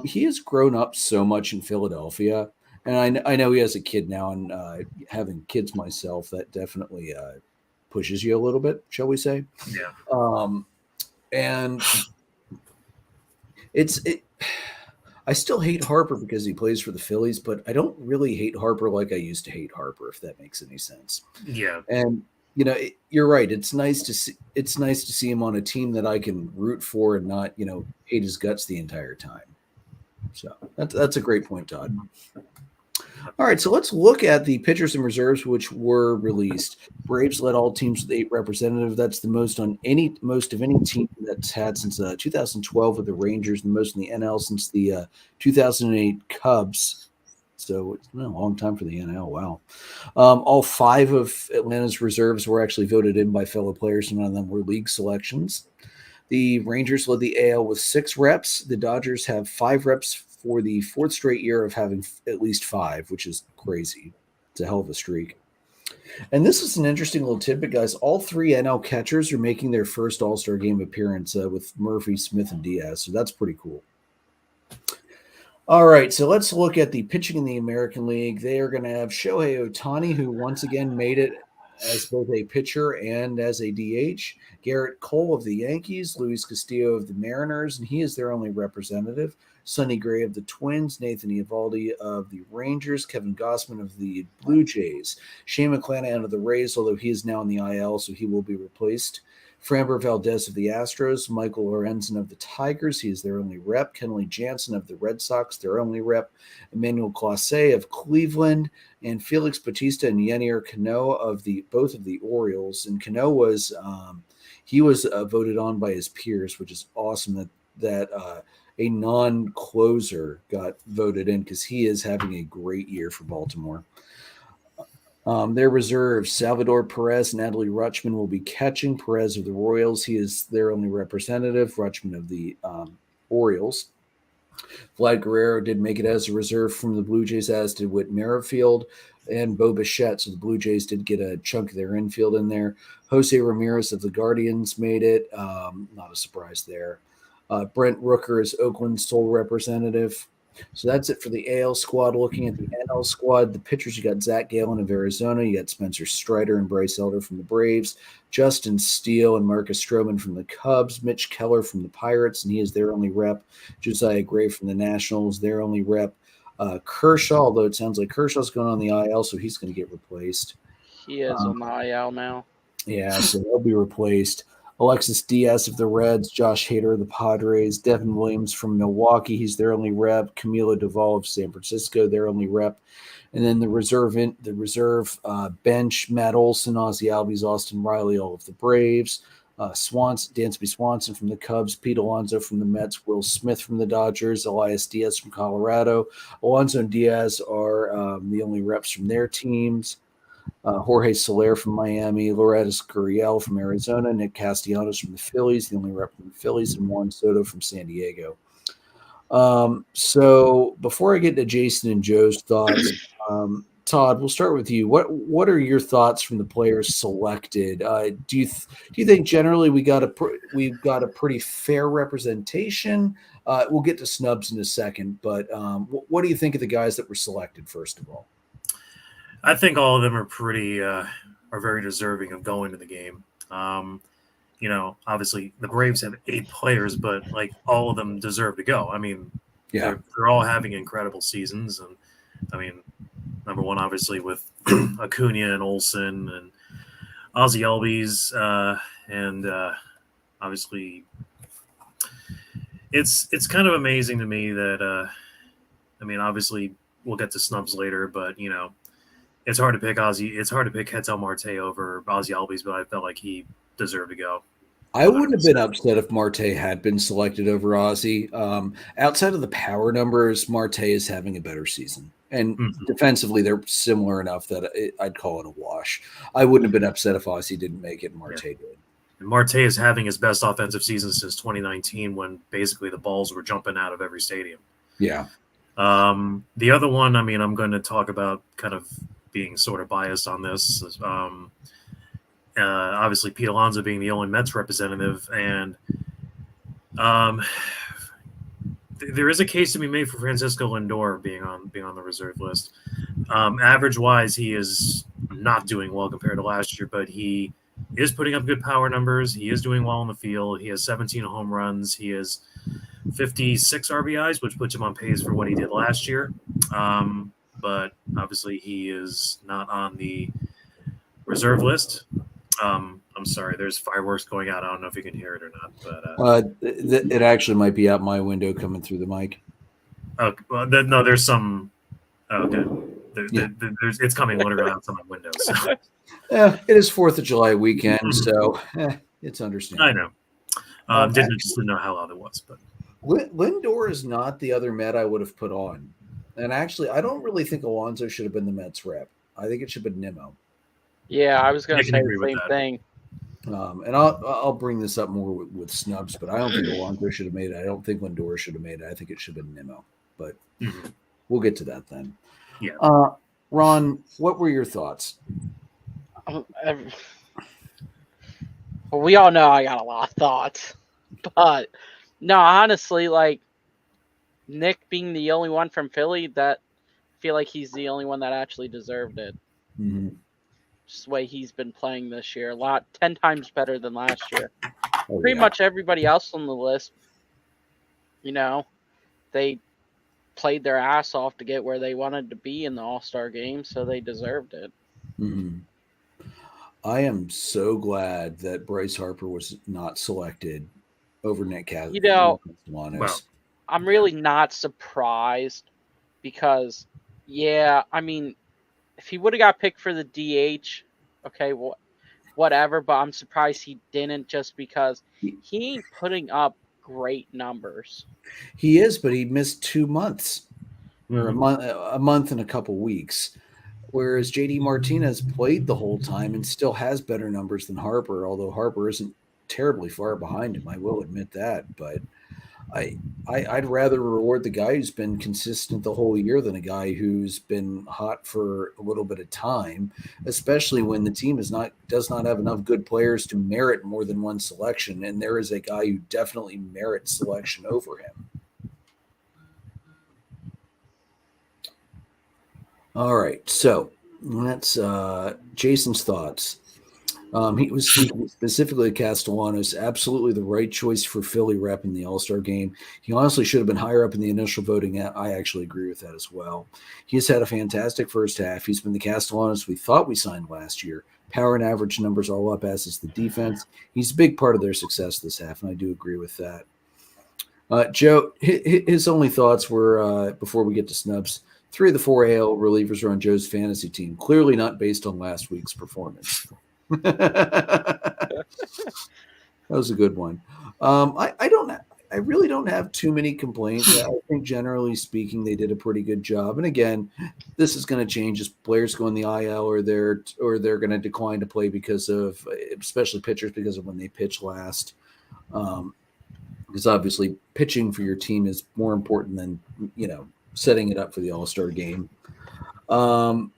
He has grown up so much in Philadelphia, and I know he has a kid now, and having kids myself, that definitely pushes you a little bit, shall we say?
Yeah.
And I still hate Harper because he plays for the Phillies, but I don't really hate Harper like I used to hate Harper, if that makes any sense.
Yeah.
And you're right. It's nice to see him on a team that I can root for and not, hate his guts the entire time. So that's a great point, Todd. All right, so let's look at the pitchers and reserves which were released. Braves led all teams with 8 representatives. That's the most of any team that's had since 2012 with the Rangers, the most in the NL since the 2008 Cubs. So it's been a long time for the NL. Wow. All 5 of Atlanta's reserves were actually voted in by fellow players, and none of them were league selections. The Rangers led the AL with 6 reps. The Dodgers have 5 reps for the 4th straight year of having at least 5, which is crazy. It's a hell of a streak. And this is an interesting little tidbit, guys. All 3 NL catchers are making their first All-Star game appearance with Murphy, Smith, and Diaz. So that's pretty cool. All right, so let's look at the pitching in the American League. They are going to have Shohei Ohtani, who once again made it as both a pitcher and as a DH. Garrett Cole of the Yankees, Luis Castillo of the Mariners, and he is their only representative. Sonny Gray of the Twins, Nathan Eovaldi of the Rangers, Kevin Gossman of the Blue Jays, Shane McClanahan of the Rays, although he is now in the IL, so he will be replaced. Framber Valdez of the Astros, Michael Lorenzen of the Tigers, he is their only rep. Kenley Jansen of the Red Sox, their only rep. Emmanuel Clase of Cleveland, and Felix Bautista and Yennier Cano of both of the Orioles. And Cano was voted on by his peers, which is awesome that a non-closer got voted in because he is having a great year for Baltimore. Their reserves, Salvador Perez and Adley Rutschman will be catching. Perez of the Royals, he is their only representative. Rutschman of the Orioles. Vlad Guerrero did make it as a reserve from the Blue Jays, as did Whit Merrifield and Bo Bichette. So the Blue Jays did get a chunk of their infield in there. Jose Ramirez of the Guardians made it. Not a surprise there. Brent Rooker is Oakland's sole representative. So that's it for the AL squad. Looking at the NL squad, the pitchers, you got Zach Gallen of Arizona, you got Spencer Strider and Bryce Elder from the Braves, Justin Steele and Marcus Stroman from the Cubs, Mitch Keller from the Pirates, and he is their only rep, Josiah Gray from the Nationals, their only rep, Kershaw, although it sounds like Kershaw's going on the IL, so he's going to get replaced.
He is on the IL now.
Yeah, so he'll be replaced. Alexis Diaz of the Reds, Josh Hader of the Padres, Devin Williams from Milwaukee, he's their only rep, Camilo Doval of San Francisco, their only rep, and then the reserve bench, Matt Olson, Ozzie Albies, Austin Riley, all of the Braves, Dansby Swanson from the Cubs, Pete Alonso from the Mets, Will Smith from the Dodgers, Elias Diaz from Colorado. Alonso and Diaz are the only reps from their teams. Jorge Soler from Miami, Lourdes Gurriel from Arizona, Nick Castellanos from the Phillies, the only rep from the Phillies, and Juan Soto from San Diego. So before I get to Jason and Joe's thoughts, Todd, we'll start with you. What are your thoughts from the players selected? Do you think generally we've got a pretty fair representation? We'll get to snubs in a second, but what do you think of the guys that were selected first of all?
I think all of them are are very deserving of going to the game. Obviously the Braves have 8 players, but like all of them deserve to go. I mean, they're all having incredible seasons, and I mean, number one, obviously with Acuna and Olsen and Ozzie Albies, and obviously it's kind of amazing to me that obviously we'll get to snubs later, but it's hard to pick Ketel Marte over Ozzie Albies, but I felt like he deserved to go.
I wouldn't have been upset if Marte had been selected over Ozzie. Outside of the power numbers, Marte is having a better season. And defensively, they're similar enough that I'd call it a wash. I wouldn't have been upset if Ozzie didn't make it and Marte did.
And Marte is having his best offensive season since 2019 when basically the balls were jumping out of every stadium.
Yeah.
The other one, I'm going to talk about kind of being sort of biased on this. Obviously, Pete Alonso being the only Mets representative, and there is a case to be made for Francisco Lindor being on the reserve list. Average-wise, he is not doing well compared to last year, but he is putting up good power numbers. He is doing well in the field. He has 17 home runs. He has 56 RBIs, which puts him on pace for what he did last year. But obviously he is not on the reserve list. I'm sorry, there's fireworks going out. I don't know if you can hear it or not, but
it actually might be out my window coming through the mic.
No, there's some. Okay, it's coming literally out my window. So.
Yeah, it is 4th of July weekend, so it's understandable.
I know. Didn't know how loud it was, but
Lindor is not the other Met I would have put on. And actually, I don't really think Alonso should have been the Mets rep. I think it should have been Nimmo.
Yeah, I was going to say the same thing.
And I'll bring this up more with snubs, but I don't think Alonso should have made it. I don't think Lindor should have made it. I think it should have been Nimmo, but we'll get to that then.
Yeah.
Ron, what were your thoughts?
Well, we all know I got a lot of thoughts, but no, honestly, like Nick being the only one from Philly, that I feel like he's the only one that actually deserved it.
Mm-hmm.
Just the way he's been playing this year, 10 times better than last year.
Oh,
Pretty much everybody else on the list, they played their ass off to get where they wanted to be in the All-Star game, so they deserved it.
Mm-hmm. I am so glad that Bryce Harper was not selected over Nick Castellanos.
Well,
I'm really not surprised because, I mean, if he would have got picked for the DH, okay, whatever, but I'm surprised he didn't just because he ain't putting up great numbers.
He is, but he missed 2 months or a month and a couple weeks. Whereas JD Martinez played the whole time and still has better numbers than Harper, although Harper isn't terribly far behind him. I will admit that, but I'd rather reward the guy who's been consistent the whole year than a guy who's been hot for a little bit of time, especially when the team does not have enough good players to merit more than one selection, and there is a guy who definitely merits selection over him. All right, so that's Jason's thoughts. He was speaking specifically to Castellanos, absolutely the right choice for Philly rep in the All-Star game. He honestly should have been higher up in the initial voting. I actually agree with that as well. He's had a fantastic first half. He's been the Castellanos we thought we signed last year. Power and average numbers all up, as is the defense. He's a big part of their success this half, and I do agree with that. Joe, his only thoughts were, before we get to snubs, 3 of the 4 AL relievers are on Joe's fantasy team, clearly not based on last week's performance. That was a good one. I really don't have too many complaints. I think generally speaking, they did a pretty good job. And again, this is going to change as players go in the IL or they're going to decline to play because of, especially pitchers, because of when they pitch last. Because obviously pitching for your team is more important than, setting it up for the All-Star game. What's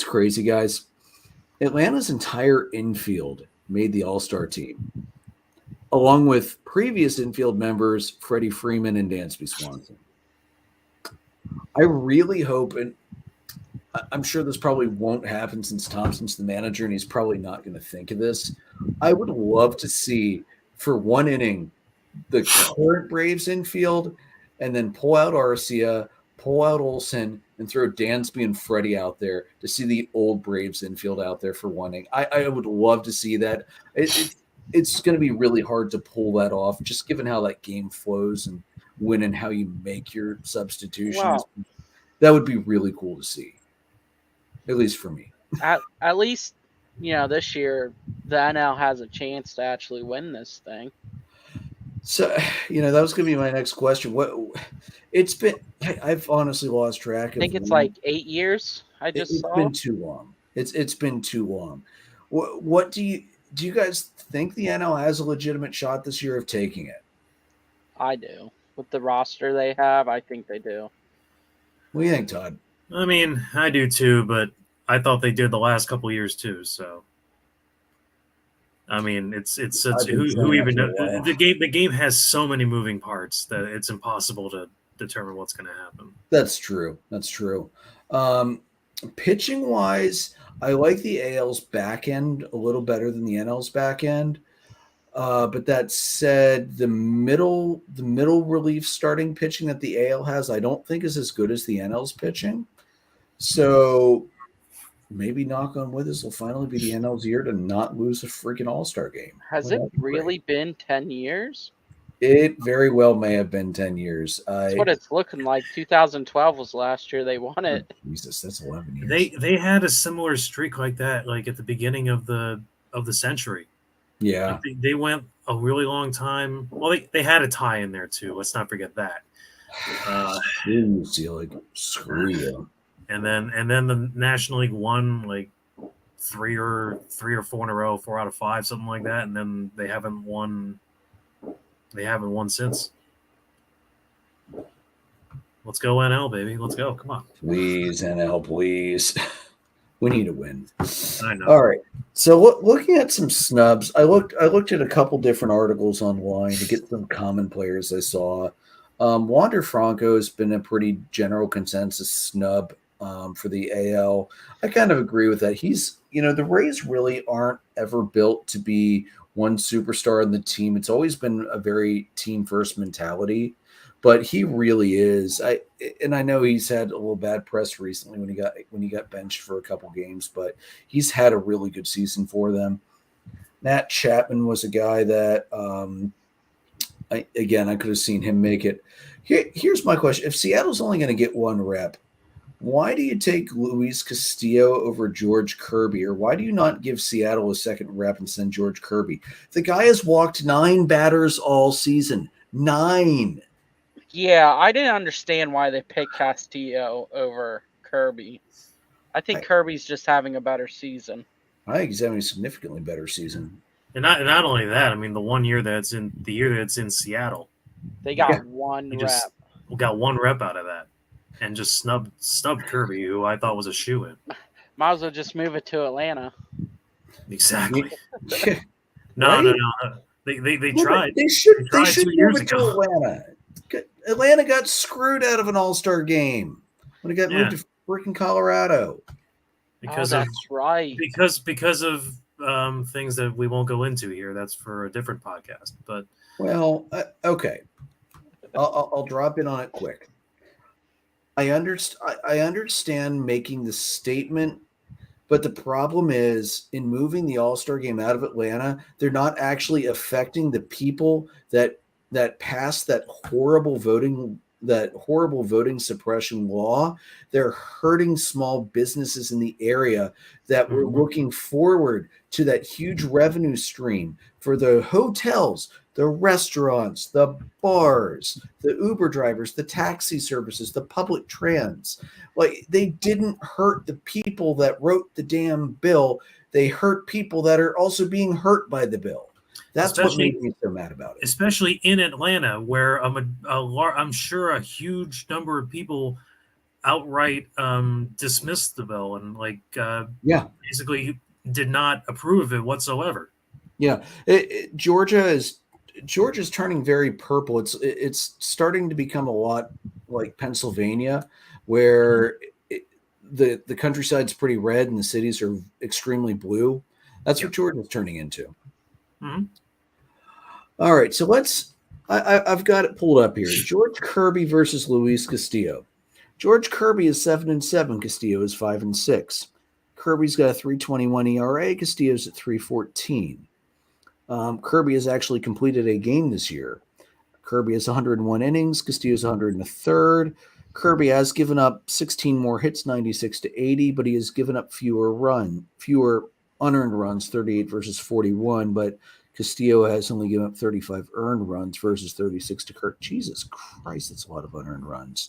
crazy, guys? Atlanta's entire infield made the All-Star team, along with previous infield members Freddie Freeman and Dansby Swanson. I really hope, and I'm sure this probably won't happen since Thompson's the manager and he's probably not going to think of this. I would love to see, for one inning, the current Braves infield and then pull out Arcia, pull out Olsen, and throw Dansby and Freddie out there to see the old Braves infield out there for one inning. I would love to see that. It's going to be really hard to pull that off, just given how that game flows and when and how you make your substitutions.
Wow.
That would be really cool to see, at least for me.
At least, this year, the NL has a chance to actually win this thing.
So, that was going to be my next question. I've honestly lost track of.
I think it's like 8 years. It's
been too long. It's been too long. What do you guys think the NL has a legitimate shot this year of taking it?
I do. With the roster they have, I think they do.
What do you think, Todd?
I mean, I do too, but I thought they did the last couple of years too. So, I mean, it's who even knows? The game has so many moving parts that it's impossible to determine what's going to happen.
That's true. Pitching wise, I like the AL's back end a little better than the NL's back end. But that said, the middle relief starting pitching that the AL has, I don't think is as good as the NL's pitching. So maybe knock on wood, this will finally be the NL's year to not lose a freaking All-Star game.
Has it really been 10 years?
It very well may have been 10 years.
That's what it's looking like. 2012 was last year they won it.
Jesus, that's 11 years.
They had a similar streak like that, like at the beginning of the century.
Yeah.
Like they went a really long time. Well, they had a tie in there too. Let's not forget that.
Screw you.
And then the National League won like three or four in a row, 4 out of 5, something like that, and then they haven't won. They haven't won since. Let's go NL, baby. Let's go. Come on.
Please, NL, please. We need a win.
I know.
All right. So looking at some snubs, I looked at a couple different articles online to get some common players I saw. Wander Franco has been a pretty general consensus snub for the AL. I kind of agree with that. He's, the Rays really aren't ever built to be one superstar in the team. It's always been a very team first mentality. But he really is. I know he's had a little bad press recently when he got benched for a couple games, but he's had a really good season for them. Matt Chapman was a guy that I could have seen him make it. Here's my question: if Seattle's only going to get one rep, why do you take Luis Castillo over George Kirby, or why do you not give Seattle a second rep and send George Kirby? The guy has walked 9 batters all season. 9.
Yeah, I didn't understand why they picked Castillo over Kirby. I think Kirby's just having a better season.
I think he's having a significantly better season.
And not only that, I mean, the year that's in Seattle,
they got one rep.
We got one rep out of that, and just snubbed Kirby, who I thought was a shoo-in.
Might as well just move it to Atlanta.
Exactly. No. They tried.
They should
years
move it to
ago.
Atlanta. Atlanta got screwed out of an All-Star game when it got moved to freaking Colorado.
That's right.
Because of things that we won't go into here. That's for a different podcast. But
okay, I'll drop in on it quick. I understand making the statement, but the problem is in moving the All-Star game out of Atlanta, they're not actually affecting the people that passed that horrible voting suppression law. They're hurting small businesses in the area that were looking forward to that huge revenue stream for the hotels, the restaurants, the bars, the Uber drivers, the taxi services, the public trans. Like, they didn't hurt the people that wrote the damn bill. They hurt people that are also being hurt by the bill. That's what made me so mad about it.
Especially in Atlanta, where I'm sure a huge number of people outright dismissed the bill and basically did not approve of it whatsoever.
Yeah, Georgia's turning very purple. It's starting to become a lot like Pennsylvania, where the countryside's pretty red and the cities are extremely blue. That's what Georgia's turning into.
Mm-hmm.
All right, so I've got it pulled up here. George Kirby versus Luis Castillo. George Kirby is 7-7. Castillo is 5-6. Kirby's got a 3.21 ERA. Castillo's at 3.14. Kirby has actually completed a game this year. Kirby has 101 innings. Castillo's 103rd. Kirby has given up 16 more hits, 96-80, but he has given up fewer unearned runs, 38 versus 41, but Castillo has only given up 35 earned runs versus 36 to Kirk. Jesus Christ, that's a lot of unearned runs.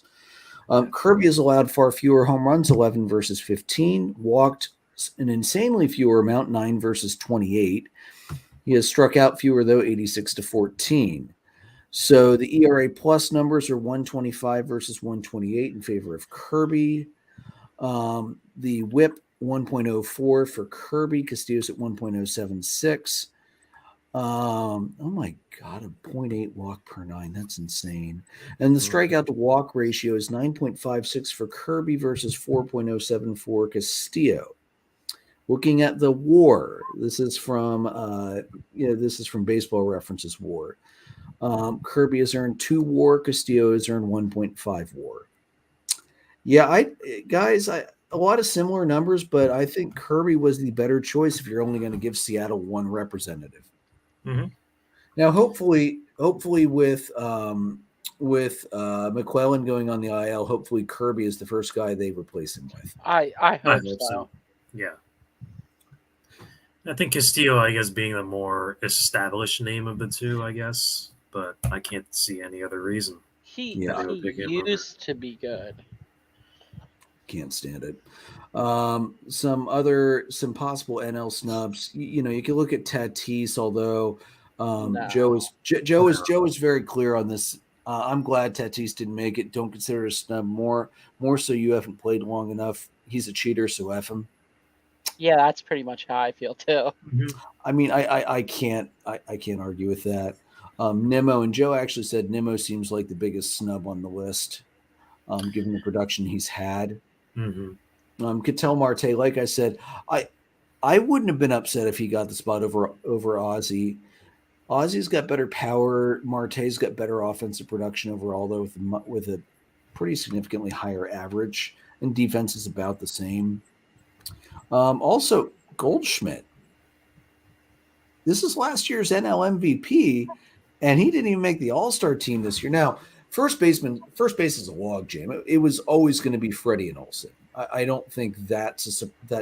Kirby has allowed far fewer home runs, 11 versus 15, walked an insanely fewer amount, 9 versus 28. He has struck out fewer, though, 86-14. So the ERA plus numbers are 125 versus 128 in favor of Kirby. The whip, 1.04 for Kirby. Castillo's at 1.076. Oh my God, a 0.8 walk per 9. That's insane. And the strikeout to walk ratio is 9.56 for Kirby versus 4.07 for Castillo. Looking at the WAR, this is from Baseball References WAR. Kirby has earned 2 WAR. Castillo has earned 1.5 WAR. Yeah, a lot of similar numbers, but I think Kirby was the better choice if you're only going to give Seattle one representative.
Mm-hmm.
Now, hopefully with McClellan going on the IL, hopefully Kirby is the first guy they replace him with.
I hope so.
Yeah. I think Castillo, I guess, being the more established name of the two, I guess, but I can't see any other reason.
He used to be good.
Can't stand it. Some possible NL snubs. You can look at Tatis, although
No.
Joe is very clear on this. I'm glad Tatis didn't make it. Don't consider it a snub. More so, you haven't played long enough. He's a cheater, so F him.
Yeah, that's pretty much how I feel too.
I mean, I can't argue with that. Nimmo and Joe actually said Nimmo seems like the biggest snub on the list, given the production he's had. Ketel Marte, like I said, I wouldn't have been upset if he got the spot over Ozzy. Ozzy's got better power. Marte's got better offensive production overall, though, with a pretty significantly higher average, and defense is about the same. Also, Goldschmidt. This is last year's NL MVP, and he didn't even make the All-Star team this year. Now, first base is a logjam. It was always going to be Freddie and Olsen. I don't think that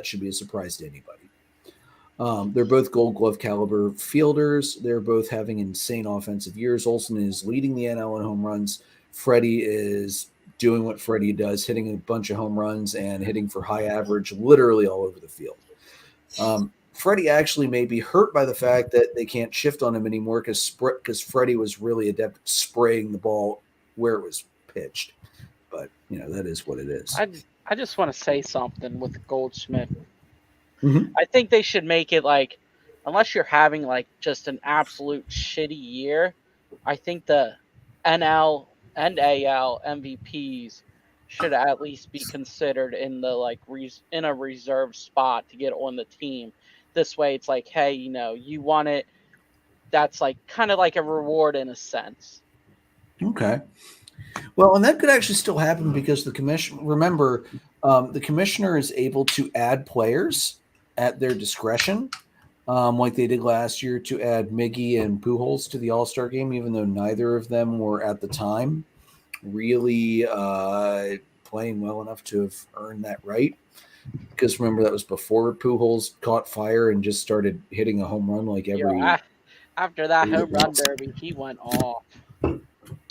should be a surprise to anybody. They're both Gold Glove caliber fielders. They're both having insane offensive years. Olsen is leading the NL in home runs. Freddie is doing what Freddie does, hitting a bunch of home runs and hitting for high average literally all over the field. Freddie actually may be hurt by the fact that they can't shift on him anymore because Freddie was really adept at spraying the ball where it was pitched. But, that is what it is.
I just want to say something with Goldschmidt.
Mm-hmm.
I think they should make it like, unless you're having like just an absolute shitty year, I think the NL and AL MVPs should at least be considered in the in a reserve spot to get on the team. This way, it's like, hey, you want it. That's like kind of like a reward in a sense.
Okay. Well, and that could actually still happen because the commission. Remember, the commissioner is able to add players at their discretion, like they did last year to add Miggy and Pujols to the All-Star game, even though neither of them were at the time really playing well enough to have earned that right. Because remember, that was before Pujols caught fire and just started hitting a home run like every.
After that home run derby, he went off.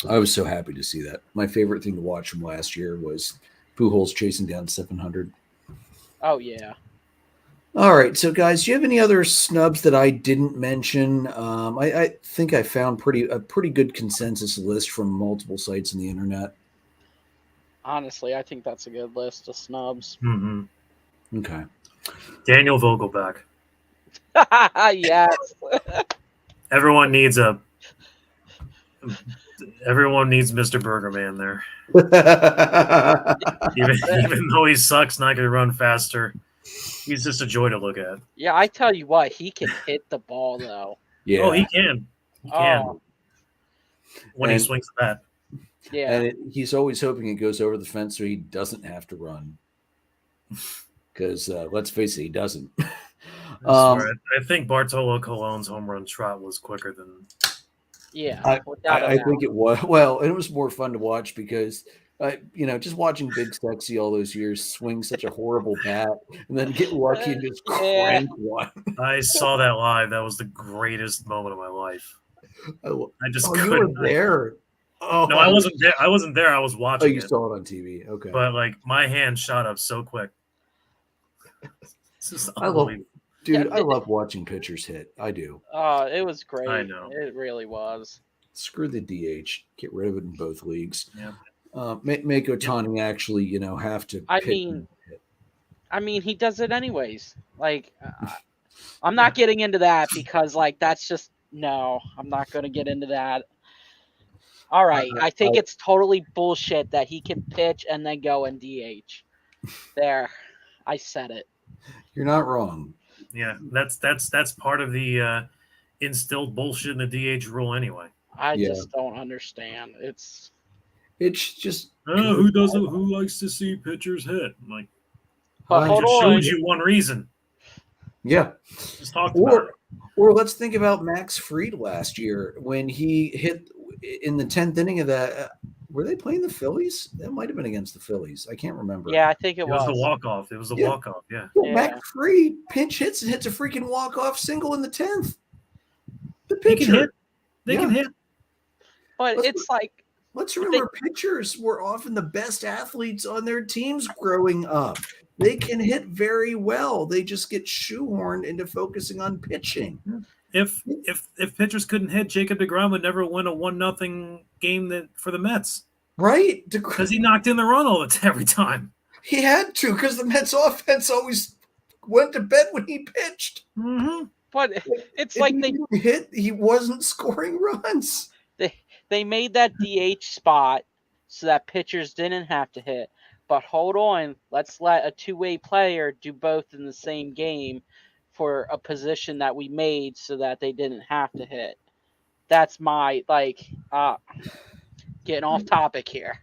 I was so happy to see that. My favorite thing to watch from last year was Pujols chasing down 700.
Oh yeah.
All right, so guys, do you have any other snubs that I didn't mention? I think I found a pretty good consensus list from multiple sites on the internet.
Honestly, I think that's a good list of snubs.
Mm-hmm.
Okay.
Daniel Vogelbach.
Yes.
Everyone needs Mr. Burgerman there. even though he sucks, not going to run faster. He's just a joy to look at.
Yeah, I tell you what, he can hit the ball though.
Yeah.
Oh, he can. He can. When he swings the bat.
Yeah.
And he's always hoping it goes over the fence so he doesn't have to run. Because let's face it, he doesn't.
I think Bartolo Colon's home run trot was quicker than.
Yeah,
I think it was. Well, it was more fun to watch because, just watching Big Sexy all those years swing such a horrible bat and then get lucky and just crank one.
I saw that live. That was the greatest moment of my life. I just couldn't.
You were there. Oh,
no, I wasn't there. I wasn't there. I was watching.
Oh, you saw it on TV. Okay.
But my hand shot up so quick.
I love watching pitchers hit. I do.
Oh, it was great.
I know.
It really was.
Screw the DH. Get rid of it in both leagues.
Yeah.
Make Ohtani actually, have to.
I mean, he does it anyways. I'm not getting into that because, that's just no. I'm not going to get into that. All right, I think it's totally bullshit that he can pitch and then go and DH. There, I said it.
You're not wrong.
Yeah, that's part of the instilled bullshit in the DH rule anyway.
I just don't understand. It's
just
who likes to see pitchers hit? I'm like,
but hold
it
on.
shows you one reason.
Yeah.
Just talk about it.
Or let's think about Max Fried last year when he hit in the 10th inning of that. Were they playing the Phillies? That might have been against the Phillies. I can't remember.
Yeah, I think it was.
It was the walk-off. It was the walk-off, yeah.
Max Fried pinch hits and hits a freaking walk-off single in the 10th. The
pitcher.
pitcher.
They can hit.
But it's
let's remember pitchers were often the best athletes on their teams growing up. They can hit very well. They just get shoehorned into focusing on pitching.
If pitchers couldn't hit, Jacob deGrom would never win a 1-0 game for the Mets.
Right?
Because he knocked in the run every time.
He had to, because the Mets offense always went to bed when he pitched.
Mm-hmm.
But it's like
he wasn't scoring runs.
They made that DH spot so that pitchers didn't have to hit. But hold on, let's let a two-way player do both in the same game for a position that we made so that they didn't have to hit. That's my getting off topic here.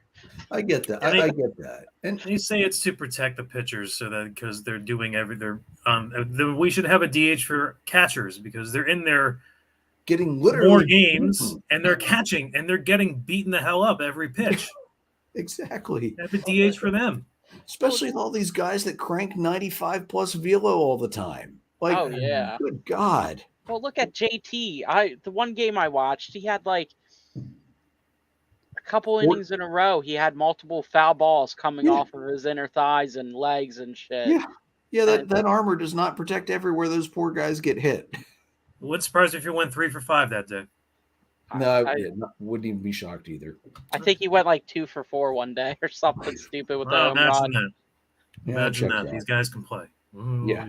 I get that. I get that.
And they say it's to protect the pitchers so that because they're doing we should have a DH for catchers because they're in there
getting literally
more games and they're catching and they're getting beaten the hell up every pitch.
Exactly.
Have a DH for them. Especially
with all these guys that crank 95 plus velo all the time. Like,
oh yeah.
Good God.
Well, look at JT. The one game I watched, he had like a couple innings in a row. He had multiple foul balls coming off of his inner thighs and legs and shit.
Yeah. That armor does not protect everywhere those poor guys get hit.
Wouldn't surprise if you went 3 for 5 that day.
No, wouldn't even be shocked either.
I think he went like 2 for 4 one day or something stupid with the home run.
That. Imagine that. These guys can play.
Yeah.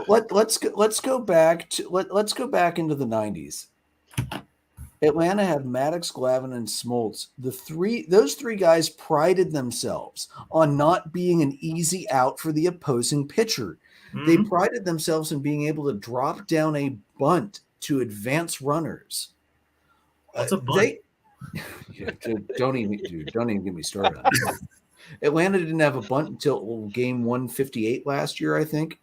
Let's go back into the 90s. Atlanta had Maddox, Glavine, and Smoltz. Those three guys prided themselves on not being an easy out for the opposing pitcher. Mm-hmm. They prided themselves in being able to drop down a bunt to advance runners.
What's a bunt?
Don't even get me started on that. Atlanta didn't have a bunt until game 158 last year, I think.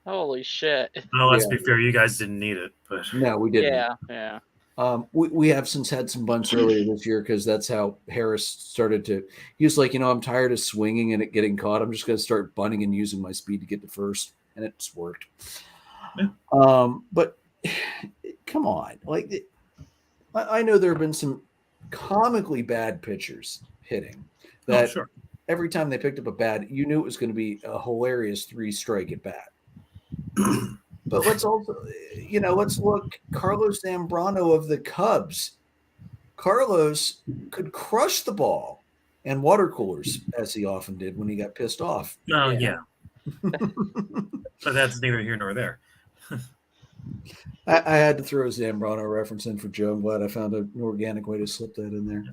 Holy shit.
No, let's be fair. You guys didn't need it. But
no, we didn't.
Yeah.
We have since had some bunts earlier this year because that's how Harris started to. He was like, I'm tired of swinging and it getting caught. I'm just going to start bunting and using my speed to get to first, and it's worked. Yeah. But come on, like I know there have been some comically bad pitchers hitting that.
Sure.
Every time they picked up a bat, you knew it was going to be a hilarious 3-strike at bat. But let's look. Carlos Zambrano of the Cubs. Carlos could crush the ball and water coolers, as he often did when he got pissed off.
Oh, yeah. But that's neither here nor there.
I had to throw a Zambrano reference in for Joe. I'm glad I found an organic way to slip that in there.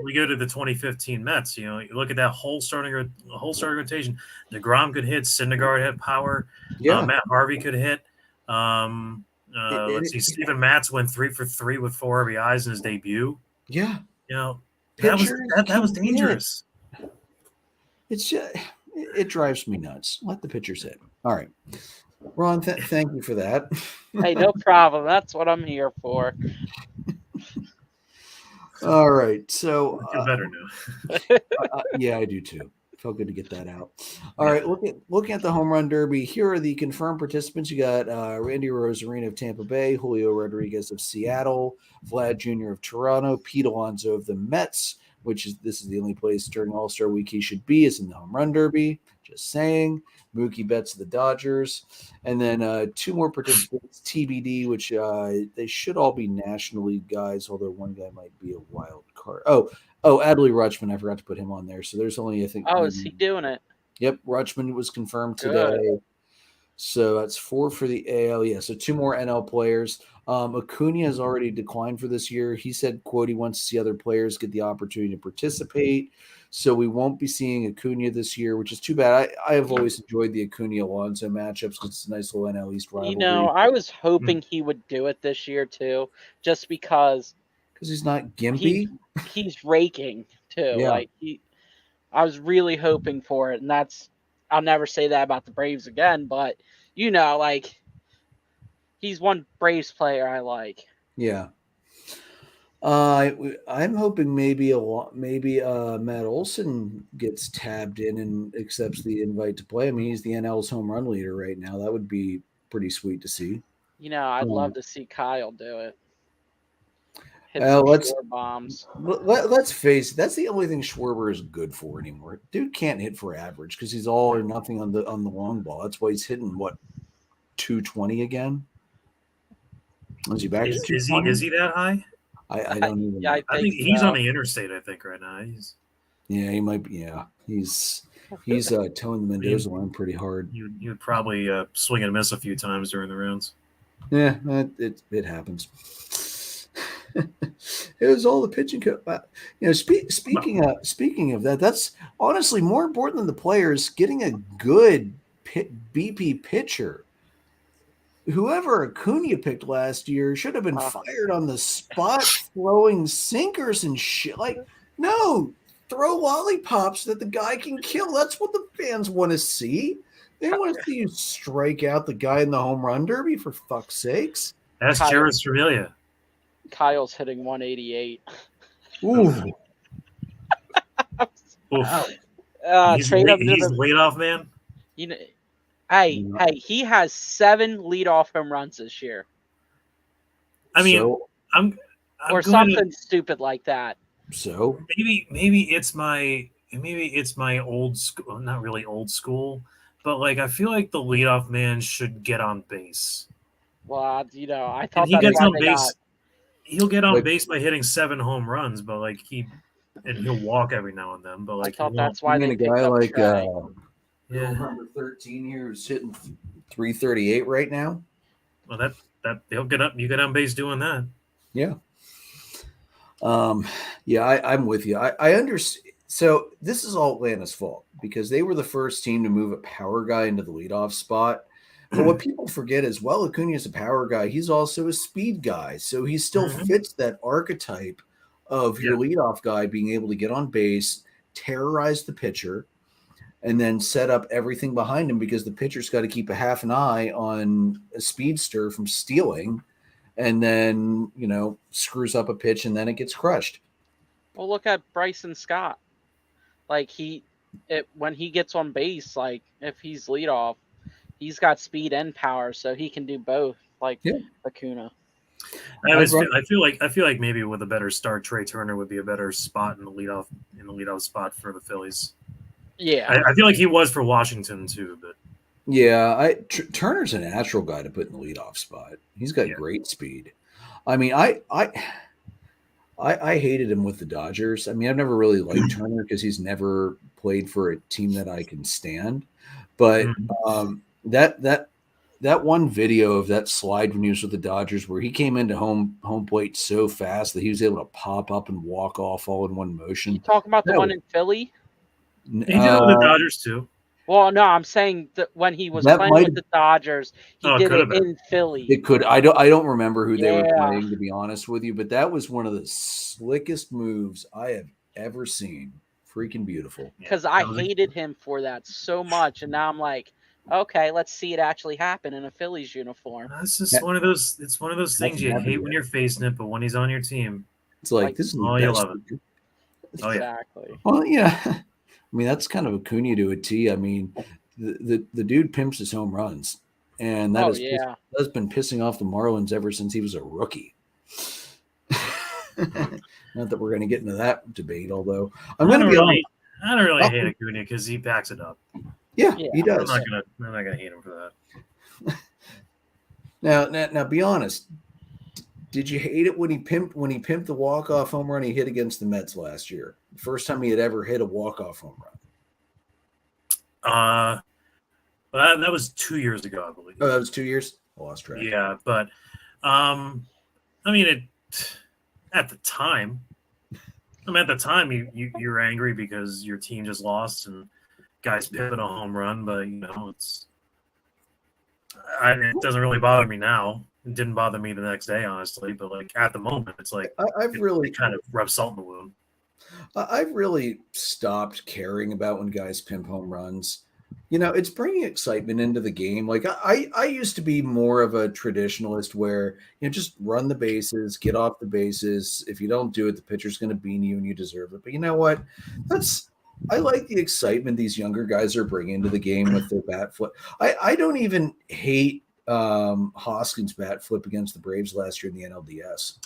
We go to the 2015 Mets. You look at that whole starting rotation. DeGrom could hit. Syndergaard had power.
Yeah.
Matt Harvey could hit. Let's see. Steven Matz went 3 for 3 with 4 RBIs in his debut.
Yeah.
That was dangerous.
It's just, it drives me nuts. Let the pitchers hit. All right. Ron, thank you for that.
Hey, no problem. That's what I'm here for.
All right. So
I feel better now.
Yeah, I do too. Felt good to get that out. All right. Looking at the home run derby, here are the confirmed participants. You got Randy Rosarino of Tampa Bay, Julio Rodriguez of Seattle, Vlad Jr. of Toronto, Pete Alonso of the Mets, this is the only place during All-Star Week he should be, is in the home run derby. Just saying. Mookie Betts of the Dodgers. And then 2 more participants, TBD, which they should all be National League guys, although one guy might be a wild card. Oh, Adley Rutschman. I forgot to put him on there. So there's only, I think.
Oh, is he doing it?
Yep. Rutschman was confirmed today. Good. So that's 4 for the AL. Yeah. So 2 more NL players. Acuna has already declined for this year. He said, quote, he wants to see other players get the opportunity to participate. So we won't be seeing Acuna this year, which is too bad. I have always enjoyed the Acuna-Alonso matchups because it's a nice little NL East rivalry.
I was hoping he would do it this year too, just because
he's not gimpy.
He's raking too.
Yeah.
I was really hoping for it, and I'll never say that about the Braves again, but he's one Braves player I like.
Yeah. I'm hoping maybe Matt Olson gets tabbed in and accepts the invite to play. I mean, he's the NL's home run leader right now. That would be pretty sweet to see.
I'd love to see Kyle do it. Hit some
let's
short bombs.
let's face it. That's the only thing Schwarber is good for anymore. Dude can't hit for average because he's all or nothing on the long ball. That's why he's hitting what 220 again. Is he back to
Is
220?
he that high?
I don't even
Yeah,
know.
I think he's on the interstate. I think right now
Yeah, he might be. Yeah, he's towing the Mendoza line pretty hard.
You'd probably swing and miss a few times during the rounds.
Yeah, it happens. It was all the pitching coach. Speaking of that, that's honestly more important than the players getting a good BP pitcher. Whoever Acuna picked last year should have been fired on the spot, throwing sinkers and shit. Like, no, throw lollipops that the guy can kill. That's what the fans want to see. They want to see you strike out the guy in the home run derby, for fuck's sakes.
That's Jairus Familia.
Kyle's hitting 188.
Ooh.
He's leadoff man.
You know, hey, he has 7 leadoff home runs this year.
I mean, I'm
or something stupid like that.
So
maybe it's my old school, not really old school, but like I feel like the leadoff man should get on base.
Well, I thought
he gets on base. He'll get on base by hitting 7 home runs, but like he'll walk every now and then. But like
I thought that's why they
a guy like
number
13 here who's hitting 338 right now.
Well, that he'll get up. You get on base doing that.
Yeah. I'm with you. I understand. So this is all Atlanta's fault because they were the first team to move a power guy into the leadoff spot. But what people forget is, well, Acuna is a power guy. He's also a speed guy. So he still fits that archetype of your leadoff guy being able to get on base, terrorize the pitcher, and then set up everything behind him because the pitcher's got to keep a half an eye on a speedster from stealing and then, screws up a pitch and then it gets crushed.
Well, look at Bryson Scott. Like when he gets on base, like if he's leadoff, he's got speed and power, so he can do both. Like Acuna.
I feel like maybe with a better start, Trey Turner would be a better spot in the leadoff spot for the Phillies.
Yeah,
I feel like he was for Washington too, but
Turner's a natural guy to put in the leadoff spot. He's got great speed. I mean, I hated him with the Dodgers. I mean, I've never really liked Turner because he's never played for a team that I can stand. But that one video of that slide when he was with the Dodgers where he came into home plate so fast that he was able to pop up and walk off all in one motion.
You talking about the one in Philly?
He did it with the Dodgers too.
Well, no, I'm saying that when he was playing with the Dodgers, he did it in Philly.
It could. I don't remember who they were playing, to be honest with you, but that was one of the slickest moves I have ever seen. Freaking beautiful.
Because I hated him for that so much, and now I'm like, okay, let's see it actually happen in a Phillies uniform.
That's just one of those. It's one of those things you hate when you're facing it, but when he's on your team,
it's like this is
you love it.
Exactly.
Well, yeah. I mean, that's kind of Acuna to a T. I mean, the dude pimps his home runs, and that's been pissing off the Marlins ever since he was a rookie. Not that we're going to get into that debate, although I'm going to be honest.
I don't really hate Acuna because he backs it up.
Yeah, he does.
I'm not gonna hate him for
that. Now, be honest. Did you hate it when he pimped the walk-off home run he hit against the Mets last year? The first time he had ever hit a walk-off home
run. That was 2 years ago, I believe.
Oh, that was 2 years? I lost track.
Yeah, but I mean, at the time, you were angry because your team just lost and guys pimping a home run, but it doesn't really bother me now. It didn't bother me the next day, honestly, but like at the moment, it's like it kind of rubs salt in the wound.
I've really stopped caring about when guys pimp home runs. It's bringing excitement into the game. Like I used to be more of a traditionalist where just run the bases, get off the bases. If you don't do it, the pitcher's going to bean you and you deserve it. But you know what? I like the excitement these younger guys are bringing to the game with their bat flip. I don't even hate Hoskins' bat flip against the Braves last year in the NLDS.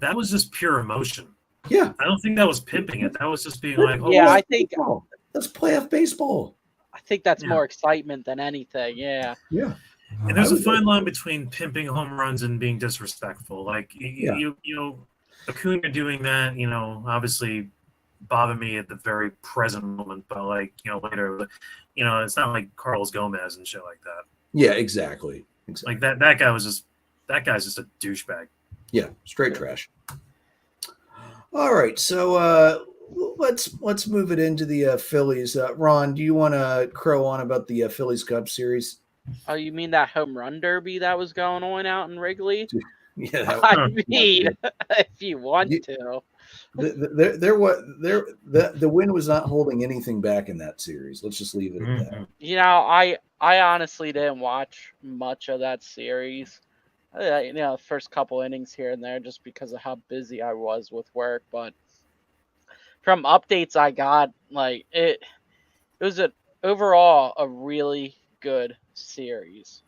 that was just pure emotion.
Yeah.
I don't think that was pimping it. That was just being like, oh,
Yeah,
well,
I think
that's playoff baseball.
that's
Yeah.
more excitement than anything. Yeah.
Yeah.
and there's a fine line between pimping home runs and being disrespectful. Like you know, Acuna doing that, obviously bothered me at the very present moment, but like, later, it's not like Carlos Gomez and shit like that.
Yeah, exactly.
Like that guy's just a douchebag.
Yeah, straight trash. All right, so let's move it into the Phillies. Ron, do you want to crow on about the Phillies Cubs series?
Oh, you mean that home run derby that was going on out in Wrigley?
Yeah,
I mean, if you want to.
The win was not holding anything back in that series. Let's just leave it at that.
I honestly didn't watch much of that series. First couple innings here and there, just because of how busy I was with work. But from updates I got, like it was overall a really good series.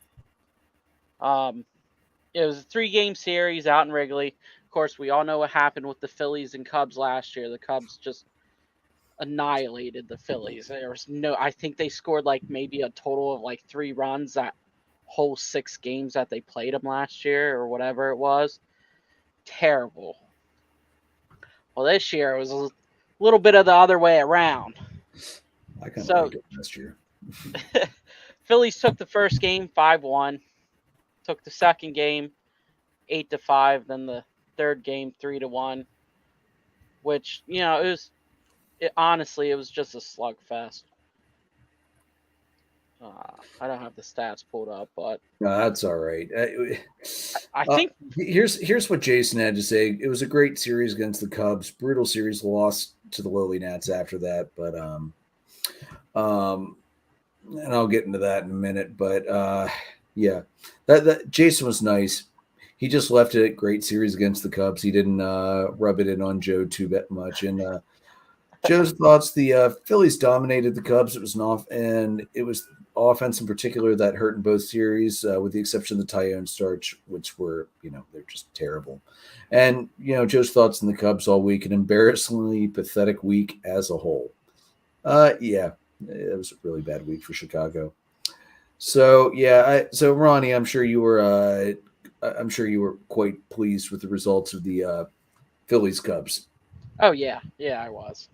It was a 3-game series out in Wrigley. Of course, we all know what happened with the Phillies and Cubs last year. The Cubs just annihilated the Phillies. I think they scored like maybe a total of like 3 runs that whole 6 games that they played them last year or whatever it was. Terrible. Well, this year it was a little bit of the other way around.
I kind of liked it last year.
Phillies took the first game 5-1. Took the second game 8-5. Then the third game 3-1. Which, honestly, it was just a slugfest. I don't have the stats pulled up, but
no, that's all right.
I think
here's what Jason had to say. It was a great series against the Cubs. Brutal series, lost to the lowly Nats after that, but and I'll get into that in a minute. But yeah, that Jason was nice. He just left it a great series against the Cubs. He didn't rub it in on Joe too much. And Joe's thoughts: the Phillies dominated the Cubs. It was offense in particular that hurt in both series, with the exception of the Tyone starch, which were, they're just terrible. And, Joe's thoughts on the Cubs all week, an embarrassingly pathetic week as a whole. Yeah, it was a really bad week for Chicago. So, so Ronnie, I'm sure you were quite pleased with the results of the Phillies Cubs.
Oh, yeah. Yeah, I was.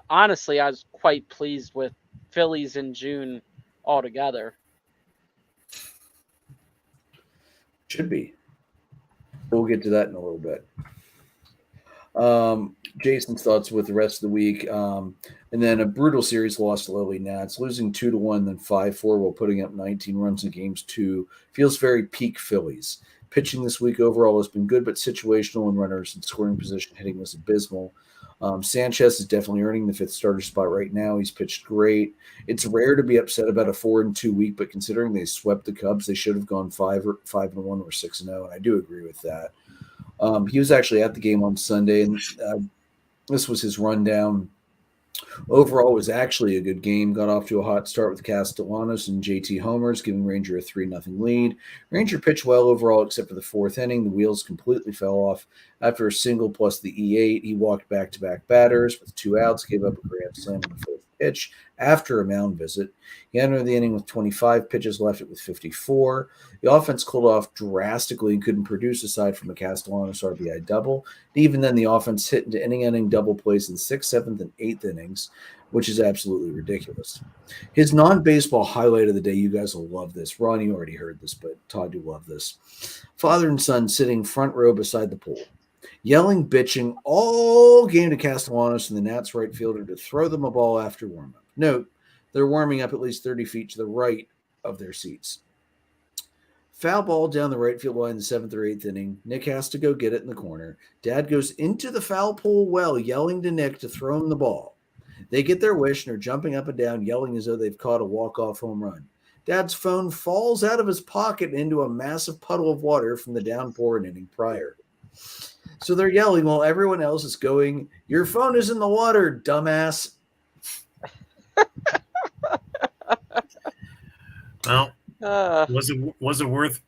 Honestly, I was quite pleased with Phillies in June altogether.
Should be. We'll get to that in a little bit. Jason's thoughts with the rest of the week. And then a brutal series loss to lowly Nats, losing 2-1, then 5-4 while putting up 19 runs in games 2. Feels very peak Phillies. Pitching this week overall has been good, but situational and runners in scoring position hitting was abysmal. Sanchez is definitely earning the 5th starter spot right now. He's pitched great. It's rare to be upset about a 4-2 week, but considering they swept the Cubs, they should have gone 5-1 or 6-0, and I do agree with that. He was actually at the game on Sunday, and this was his rundown. Overall, it was actually a good game. Got off to a hot start with Castellanos and JT homers, giving Ranger a 3-0 lead. Ranger pitched well overall, except for the 4th inning. The wheels completely fell off. After a single plus the E8, he walked back-to-back batters with 2 outs, gave up a grand slam on the 4th pitch after a mound visit. He entered the inning with 25 pitches, left it with 54. The offense cooled off drastically and couldn't produce aside from a Castellanos RBI double. Even then, the offense hit into inning-ending double plays in the 6th, 7th, and 8th innings, which is absolutely ridiculous. His non-baseball highlight of the day, you guys will love this. Ron, you already heard this, but Todd, you love this. Father and son sitting front row beside the pool, yelling, bitching all game to Castellanos and the Nats right fielder to throw them a ball after warm-up. Note, they're warming up at least 30 feet to the right of their seats. Foul ball down the right field line in the 7th or 8th inning. Nick has to go get it in the corner. Dad goes into the foul pole well, yelling to Nick to throw him the ball. They get their wish and are jumping up and down, yelling as though they've caught a walk-off home run. Dad's phone falls out of his pocket into a massive puddle of water from the downpour an inning prior. So they're yelling while everyone else is going, "Your phone is in the water, dumbass."
Well, was it worth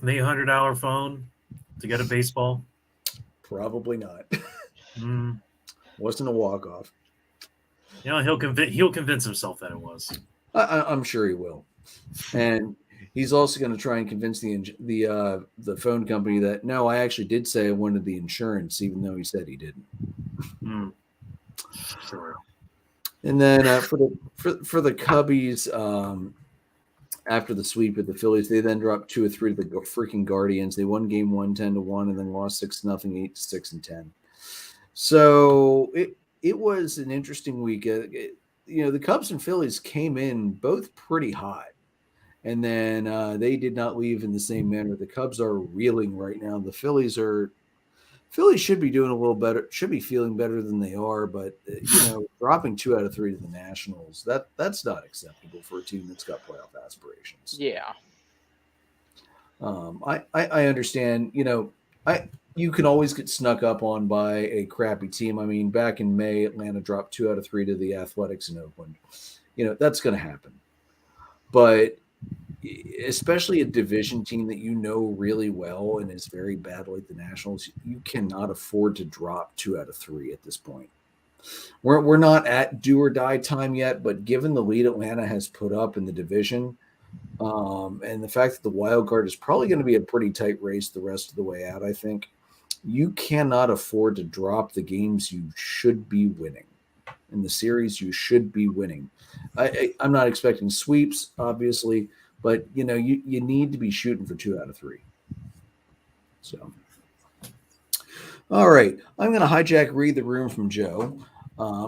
an $800 phone to get a baseball?
Probably not.
Mm.
Wasn't a walk-off.
You know, he'll convince himself that it was.
I'm sure he will. And he's also going to try and convince the phone company that no, I actually did say I wanted the insurance, even though he said he didn't.
Mm. Sure.
And then for the Cubbies, after the sweep of the Phillies, they then dropped 2-3 to the freaking Guardians. They won game 1, 10-1, and then lost 6-0, 8-6, and 10. So it was an interesting week. The Cubs and Phillies came in both pretty hot, and then they did not leave in the same manner. The Cubs are reeling right now. The Phillies should be doing a little better, should be feeling better than they are, but dropping 2 out of 3 to the Nationals, that's not acceptable for a team that's got playoff aspirations.
Yeah.
I understand, you can always get snuck up on by a crappy team. I mean, back in May, Atlanta dropped 2 out of 3 to the Athletics in Oakland. That's going to happen. But especially a division team that really well and is very bad like the Nationals, you cannot afford to drop 2 out of 3 at this point. We're not at do or die time yet, but given the lead Atlanta has put up in the division, and the fact that the wild card is probably going to be a pretty tight race the rest of the way out, I think you cannot afford to drop the games you should be winning. In the series, you should be winning. I'm not expecting sweeps, obviously, but you need to be shooting for 2 out of 3. So, all right, I'm going to hijack read the room from Joe,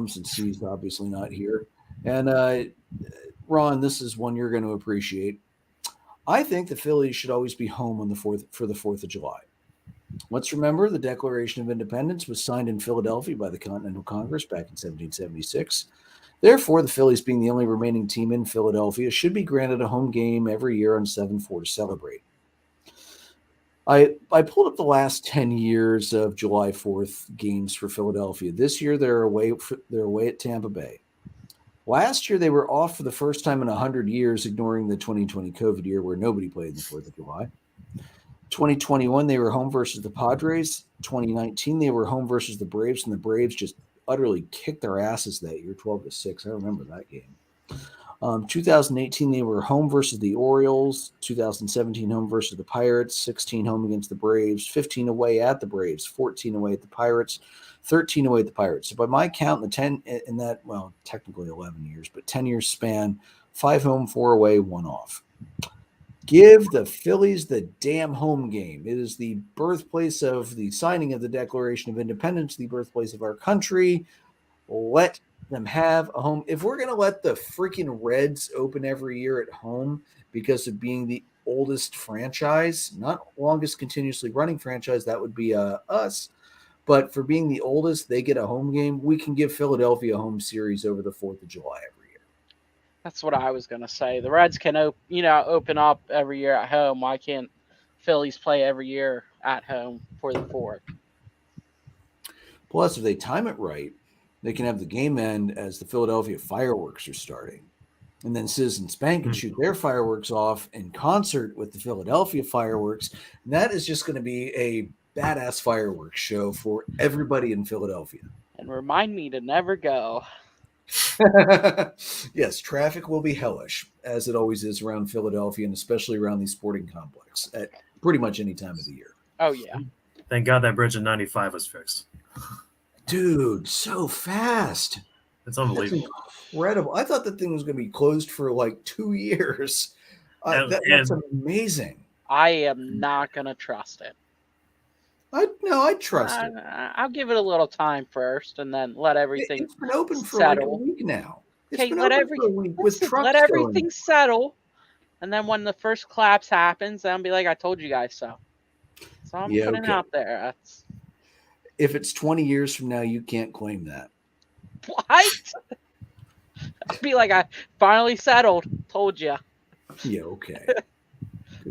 since he's obviously not here. And Ron, this is one you're going to appreciate. I think the Phillies should always be home on the 4th of July. Let's remember the Declaration of Independence was signed in Philadelphia by the Continental Congress back in 1776. Therefore, the Phillies, being the only remaining team in Philadelphia, should be granted a home game every year on 7/4 to celebrate. I pulled up the last 10 years of July 4th games for Philadelphia. This year, they're away at Tampa Bay. Last year, they were off for the first time in 100 years, ignoring the 2020 COVID year where nobody played the 4th of July. 2021, they were home versus the Padres. 2019, they were home versus the Braves, and the Braves just utterly kicked their asses that year, 12-6. I remember that game. 2018, they were home versus the Orioles. 2017, home versus the Pirates. 16 home against the Braves. 15 away at the Braves. 14 away at the Pirates. 13 away at the Pirates. So by my count, technically 11 years, but 10 years span, 5 home, 4 away, 1 off. Give the Phillies the damn home game. It is the birthplace of the signing of the Declaration of Independence, the birthplace of our country. Let them have a home. If we're going to let the freaking Reds open every year at home because of being the oldest franchise, not longest continuously running franchise, that would be us. But for being the oldest, they get a home game. We can give Philadelphia a home series over the 4th of July every year.
That's what I was going to say. The Reds can open up every year at home. Why can't Phillies play every year at home for the 4th?
Plus, if they time it right, they can have the game end as the Philadelphia fireworks are starting. And then Citizens Bank can shoot their fireworks off in concert with the Philadelphia fireworks. And that is just going to be a badass fireworks show for everybody in Philadelphia.
And remind me to never go.
Yes, traffic will be hellish, as it always is around Philadelphia, and especially around the sporting complex at pretty much any time of the year.
Oh, yeah.
Thank God that bridge in 95 was fixed.
Dude, so fast.
It's unbelievable.
That's incredible. I thought that thing was going to be closed for like 2 years. That's amazing.
I am not going to trust it.
I trust it.
I'll give it a little time first, and then let everything
It's been open for
settle.
like a week now.
Okay, let everything settle, and then when the first collapse happens, I'll be like, I told you guys so. So I'm putting it out there.
If it's 20 years from now, you can't claim that.
What? I'd be like, I finally settled. Told you.
Yeah, okay.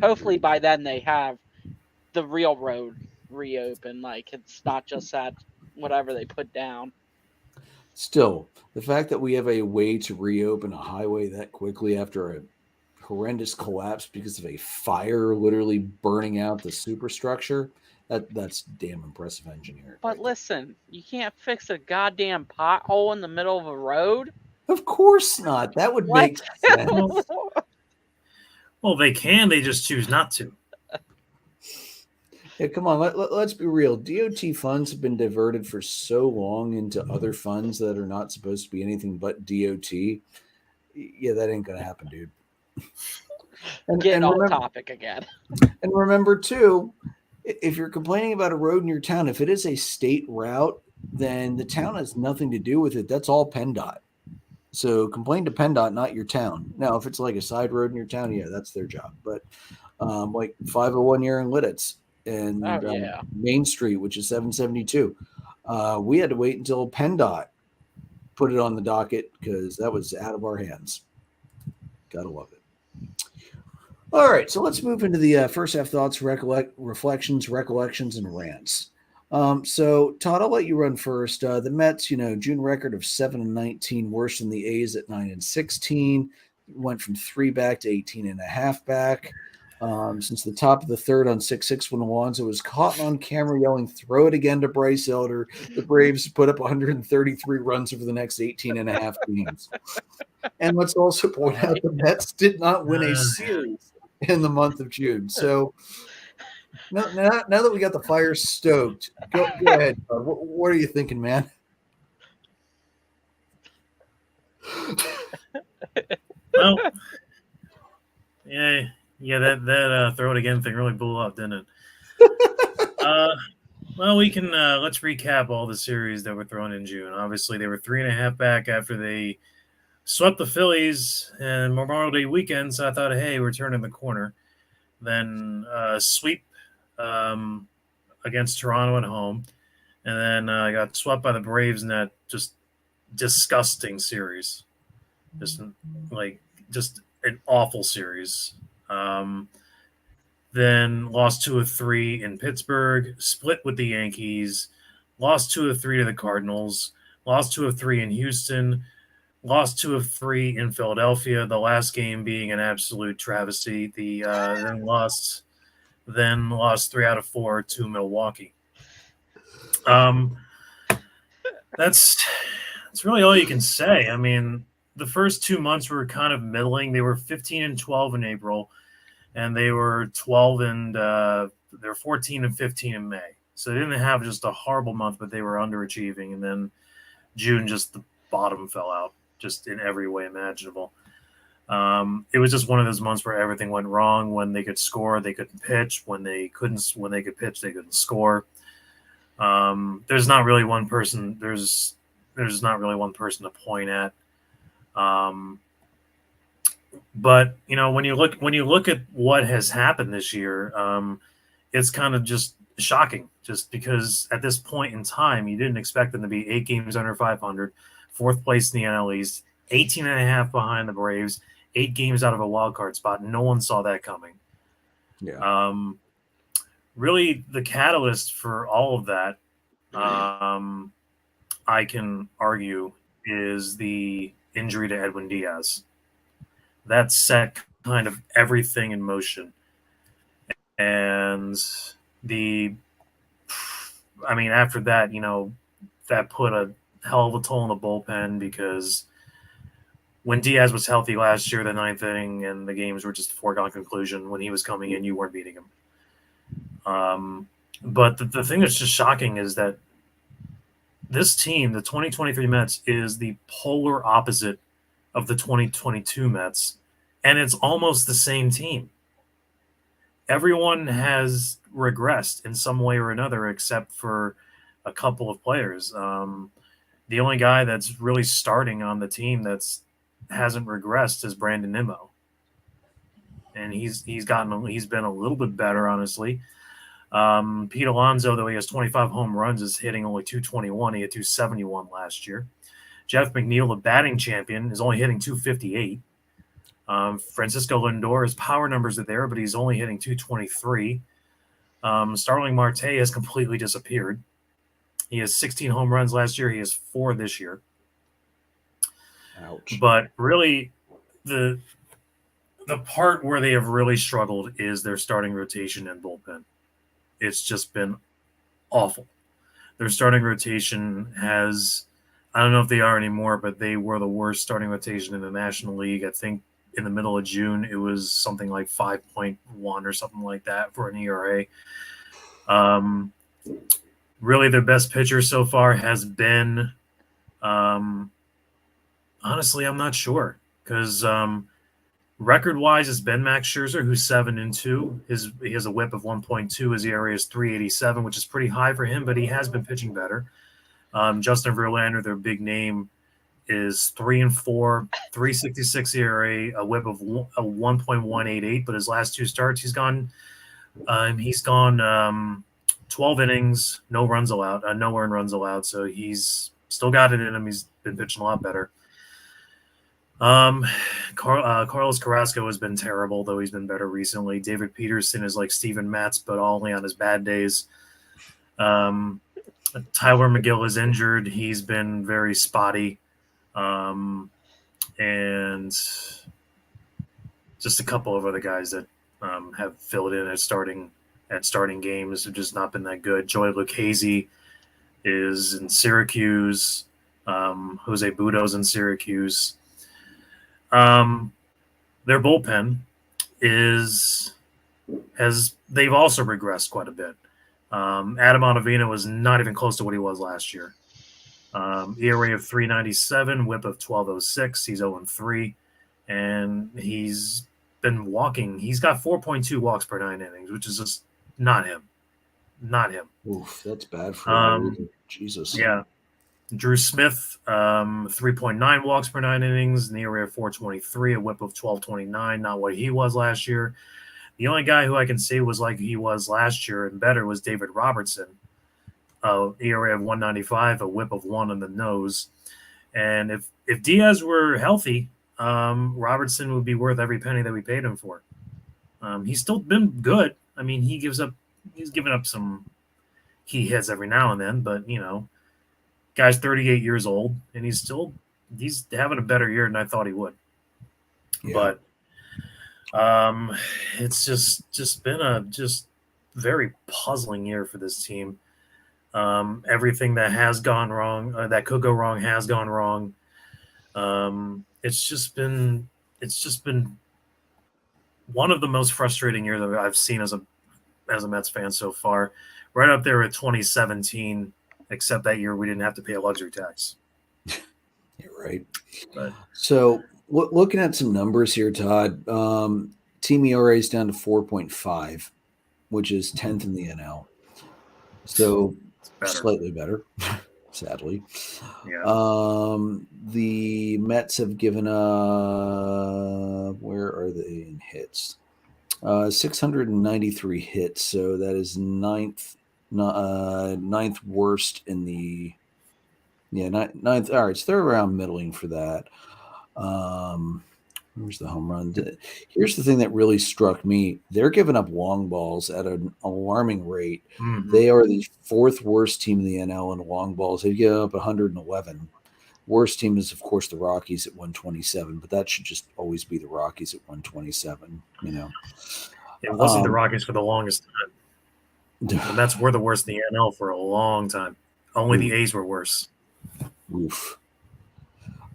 Hopefully by then they have the real road reopened. Like, it's not just that whatever they put down.
Still, the fact that we have a way to reopen a highway that quickly after a horrendous collapse because of a fire literally burning out the superstructure That's damn impressive engineering.
But listen, you can't fix a goddamn pothole in the middle of a road.
Of course not. That would
What?
make sense.
Well, they can. They just choose not to.
Yeah, come on. Let's be real. DOT funds have been diverted for so long into other funds that are not supposed to be anything but DOT. Yeah, that ain't gonna happen, dude.
Getting off
remember,
topic again.
and remember too, if you're complaining about a road in your town, if it is a state route, then the town has nothing to do with it. That's all PennDOT. So complain to PennDOT, not your town. Now, if it's like a side road in your town, yeah, that's their job. But like 501 here in Lidditz and Main Street, which is 772, we had to wait until PennDOT put it on the docket because that was out of our hands. Gotta love it. All right, so let's move into the first half thoughts, reflections, recollections, and rants. So Todd, I'll let you run first. The Mets, June record of 7-19, worse than the A's at 9-16. Went from 3 back to 18.5 back. Since the top of the third on 6-6 when Alonso was caught on camera yelling, "Throw it again" to Bryce Elder. The Braves put up 133 runs over the next 18.5 games. And let's also point out the Mets did not win a series in the month of June. So now that we got the fire stoked, go ahead, Todd. What are you thinking, man?
Well, yeah, that throw it again thing really blew up, didn't it? Well, we can let's recap all the series that were thrown in June. Obviously, they were 3.5 back after they swept the Phillies and Memorial Day weekend. So I thought, hey, we're turning the corner. Then sweep against Toronto at home, and then got swept by the Braves in that just disgusting series. Just an awful series. Then lost 2 of 3 in Pittsburgh, split with the Yankees, lost 2 of 3 to the Cardinals, lost 2 of 3 in Houston, lost 2 of 3 in Philadelphia, the last game being an absolute travesty. Then lost 3 out of 4 to Milwaukee. That's really all you can say. I mean, the first 2 months were kind of middling. They were 15-12 in April, and they were 14-15 in May. So they didn't have just a horrible month, but they were underachieving. And then June, just the bottom fell out, just in every way imaginable. It was just one of those months where everything went wrong. When they could score, they couldn't pitch. When they could pitch, they couldn't score. There's not really one person. There's not really one person to point at. But when you look at what has happened this year, it's kind of just shocking. Just because at this point in time, you didn't expect them to be 8 games under 500, 4th place in the NL East, 18.5 behind the Braves, 8 games out of a wild card spot. No one saw that coming.
Yeah.
Really, the catalyst for all of that, I can argue, is the injury to Edwin Diaz. That set kind of everything in motion. And after that, that put a hell of a toll in the bullpen, because when Diaz was healthy last year, the 9th inning and the games were just a foregone conclusion. When he was coming in, you weren't beating him. But the thing that's just shocking is that this team, the 2023 Mets, is the polar opposite of the 2022 Mets, and it's almost the same team. Everyone has regressed in some way or another, except for a couple of players. The only guy that's really starting on the team hasn't regressed is Brandon Nimmo, and he's been a little bit better, honestly. Pete Alonso, though he has 25 home runs, is hitting only 221. He had 271 last year. Jeff McNeil, the batting champion, is only hitting 258. Francisco Lindor, his power numbers are there, but he's only hitting 223. Starling Marte has completely disappeared. He has 16 home runs last year. He has 4 this year.
Ouch.
But really, the part where they have really struggled is their starting rotation and bullpen. it's just been awful. Their starting rotation has, I don't know if they are anymore, but they were the worst starting rotation in the National League. I think in the middle of June, it was something like 5.1 or something like that for an ERA. Really, their best pitcher so far has been, honestly, I'm not sure, because record-wise, it's been Max Scherzer, who's 7-2. He has a WHIP of 1.2. His ERA is 3.87, which is pretty high for him, but he has been pitching better. Justin Verlander, their big name, is 3-4, 3.66 ERA, a WHIP of 1.188. But his last two starts, he's gone 12 innings, no runs allowed, no earned runs allowed. So he's still got it in him. He's been pitching a lot better. Carlos Carrasco has been terrible, though he's been better recently. David Peterson is like Steven Matz, but only on his bad days. Tyler McGill is injured. He's been very spotty. And just a couple of other guys that have filled in at starting games have just not been that good. Joey Lucchesi is in Syracuse. Jose Budo's in Syracuse. Their bullpen they've also regressed quite a bit. Adam Ottavino was not even close to what he was last year. ERA of 3.97, WHIP of 12.06. He's 0-3, and he's been walking. He's got 4.2 walks per 9 innings, which is just not him. Not him.
Oof, that's bad for Jesus.
Yeah. Drew Smith, 3.9 walks per 9 innings, an ERA of 4.23, a WHIP of 12.29, not what he was last year. The only guy who I can say was like he was last year and better was David Robertson. ERA of 1.95, a WHIP of 1 on the nose. And if Diaz were healthy, Robertson would be worth every penny that we paid him for. He's still been good. I mean, he's given up some key hits every now and then, but guy's 38 years old, and he's having a better year than I thought he would. Yeah. But it's just been a very puzzling year for this team. Everything that has gone wrong, that could go wrong, has gone wrong. It's just been one of the most frustrating years that I've seen as a Mets fan so far. Right up there with 2017. Except that year we didn't have to pay a luxury tax.
You're right.
But,
so looking at some numbers here, Todd, team ERA is down to 4.5, which is 10th in the NL. So slightly better, sadly.
Yeah.
The Mets have given up, where are they in hits? 693 hits. So that is ninth worst in the ninth. All right, so they're around middling for that. Where's the home run? Here's the thing that really struck me: they're giving up long balls at an alarming rate.
Mm-hmm.
They are the 4th worst team in the NL in long balls. They give up 111. Worst team is, of course, the Rockies at 127, but that should just always be the Rockies at 127.
It wasn't the Rockies for the longest time. The Mets were the worst in the NL for a long time. Only the A's were worse.
Oof.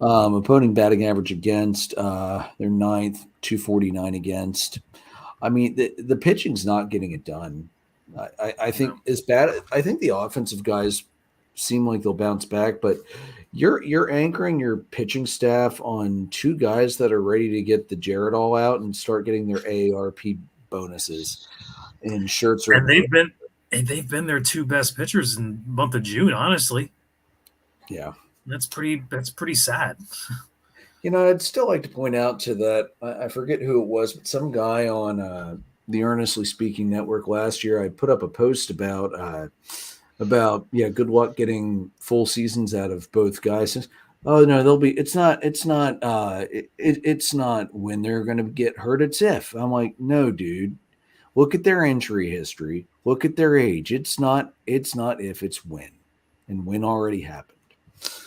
Opponent batting average against, they're 9th, 249 against. I mean, the pitching's not getting it done. I think it's bad. I think the offensive guys seem like they'll bounce back, but you're anchoring your pitching staff on 2 guys that are ready to get the Jared all out and start getting their AARP bonuses. And Scherzer,
and they've been their 2 best pitchers in the month of June, honestly.
Yeah.
That's pretty sad.
I'd still like to point out to that, I forget who it was, but some guy on the Earnestly Speaking Network last year, I put up a post about good luck getting full seasons out of both guys. Oh no, it's not when they're going to get hurt, it's if. I'm like, no, dude. Look at their injury history. Look at their age. It's not if, it's when. And when already happened.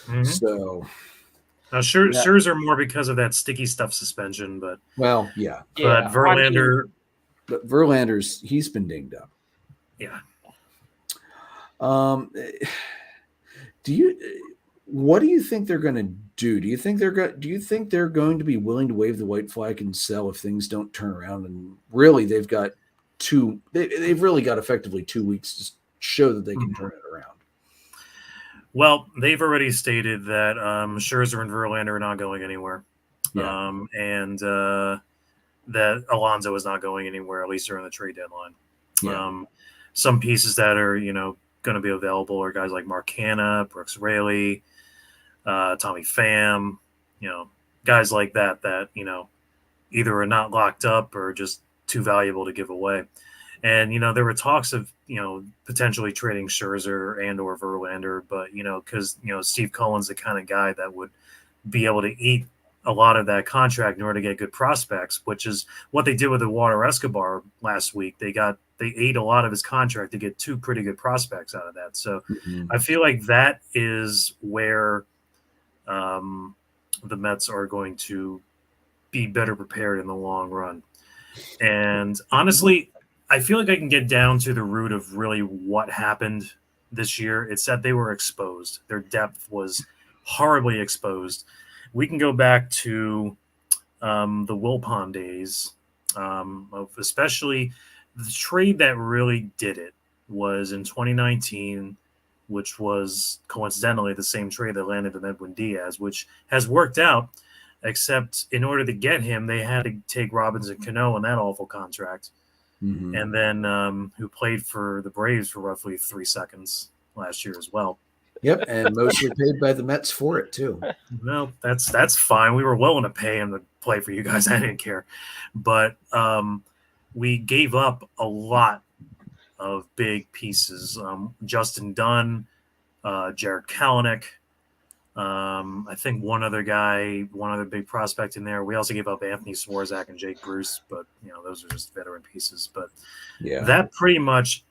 Mm-hmm.
So
now Scherzer more because of that sticky stuff suspension, but
well, yeah.
But Verlander,
but Verlander's he's been dinged up.
Yeah.
What do you think they're going to do? Do you think they're going to be willing to wave the white flag and sell if things don't turn around? And really, they've really got effectively 2 weeks to show that they can turn it around.
Well, they've already stated that Scherzer and Verlander are not going anywhere.
Yeah.
And that Alonso is not going anywhere, at least during the trade deadline.
Yeah.
Some pieces that are, going to be available are guys like Mark Hanna, Brooks Raley, Tommy Pham, guys like that, either are not locked up or just too valuable to give away. And, there were talks of, potentially trading Scherzer and or Verlander, but, because, Steve Cohen's the kind of guy that would be able to eat a lot of that contract in order to get good prospects, which is what they did with Eduardo Escobar last week. They ate a lot of his contract to get 2 pretty good prospects out of that. So I feel like that is where the Mets are going to be better prepared in the long run. And honestly, I feel like I can get down to the root of really what happened this year. It's that they were exposed. Their depth was horribly exposed. We can go back to the Wilpon days, of especially the trade that really did it was in 2019, which was coincidentally the same trade that landed in Edwin Diaz, which has worked out, except in order to get him, they had to take Robinson Cano on that awful contract. And then who played for the Braves for roughly 3 seconds last year as well.
Yep, and mostly paid by the Mets for it too.
Well, that's fine. We were willing to pay him to play for you guys. I didn't care, but we gave up a lot of big pieces. Justin Dunn, Jared Kalanick. I think one other big prospect in there. We also gave up Anthony Swarzak and Jake Bruce, but those are just veteran pieces. But that pretty much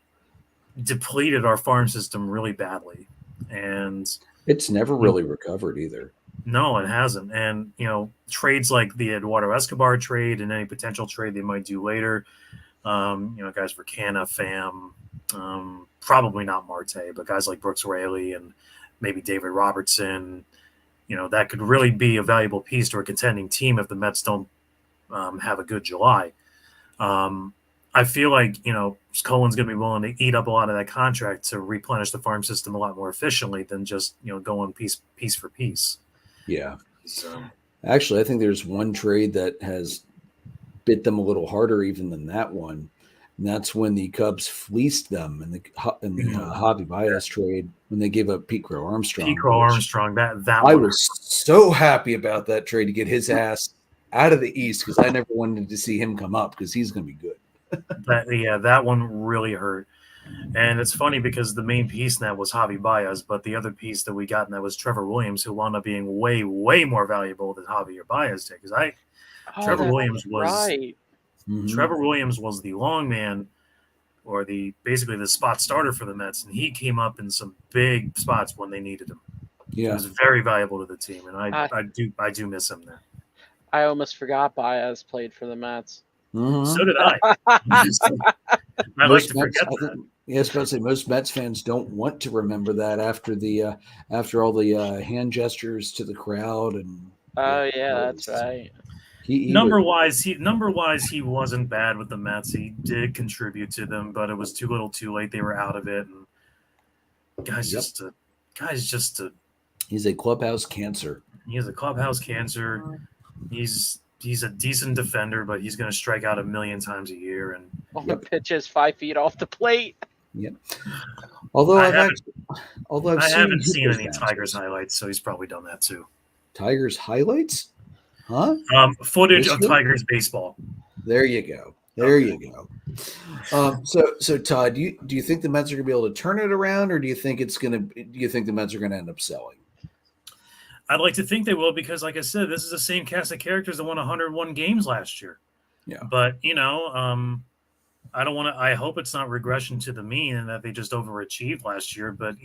depleted our farm system really badly. And
it's never really recovered either.
No, it hasn't. And, trades like the Eduardo Escobar trade and any potential trade they might do later, guys for Canna, Pham, probably not Marte, but guys like Brooks Raley and maybe David Robertson, that could really be a valuable piece to a contending team if the Mets don't have a good July. I feel like, Cohen's going to be willing to eat up a lot of that contract to replenish the farm system a lot more efficiently than just, going piece for piece.
Yeah.
So
actually, I think there's one trade that has bit them a little harder even than that one. And that's when the Cubs fleeced them in the Javi Baez trade when they gave up Pete Crow Armstrong.
I
was so happy about that trade to get his ass out of the East because I never wanted to see him come up because he's going to be good.
That one really hurt. And it's funny because the main piece in that was Javi Baez, but the other piece that we got in that was Trevor Williams, who wound up being way, way more valuable than Javi or Baez did. Because Trevor Williams was the long man or basically the spot starter for the Mets, and he came up in some big spots when they needed him.
Yeah.
He was very valuable to the team, and I do miss him there.
I almost forgot Baez played for the Mets.
Mm-hmm.
So did I. I like to forget that.
Yes, but I say most Mets fans don't want to remember that after all the hand gestures to the crowd and.
That's right.
Number wise, he wasn't bad with the Mets. He did contribute to them, but it was too little, too late. They were out of it, and
he's a clubhouse cancer.
He is a clubhouse cancer. He's a decent defender, but he's going to strike out 1,000,000 times a year. And
the pitches 5 feet off the plate.
Yep. Although I
haven't seen any Tigers highlights, so he's probably done that too.
Tigers highlights? Huh?
Footage of Tigers baseball.
There you go. You go. So Todd, do you think the Mets are going to be able to turn it around, or do you think the Mets are going to end up selling?
I'd like to think they will because, like I said, this is the same cast of characters that won 101 games last year.
Yeah.
But I don't want to. I hope it's not regression to the mean and that they just overachieved last year. But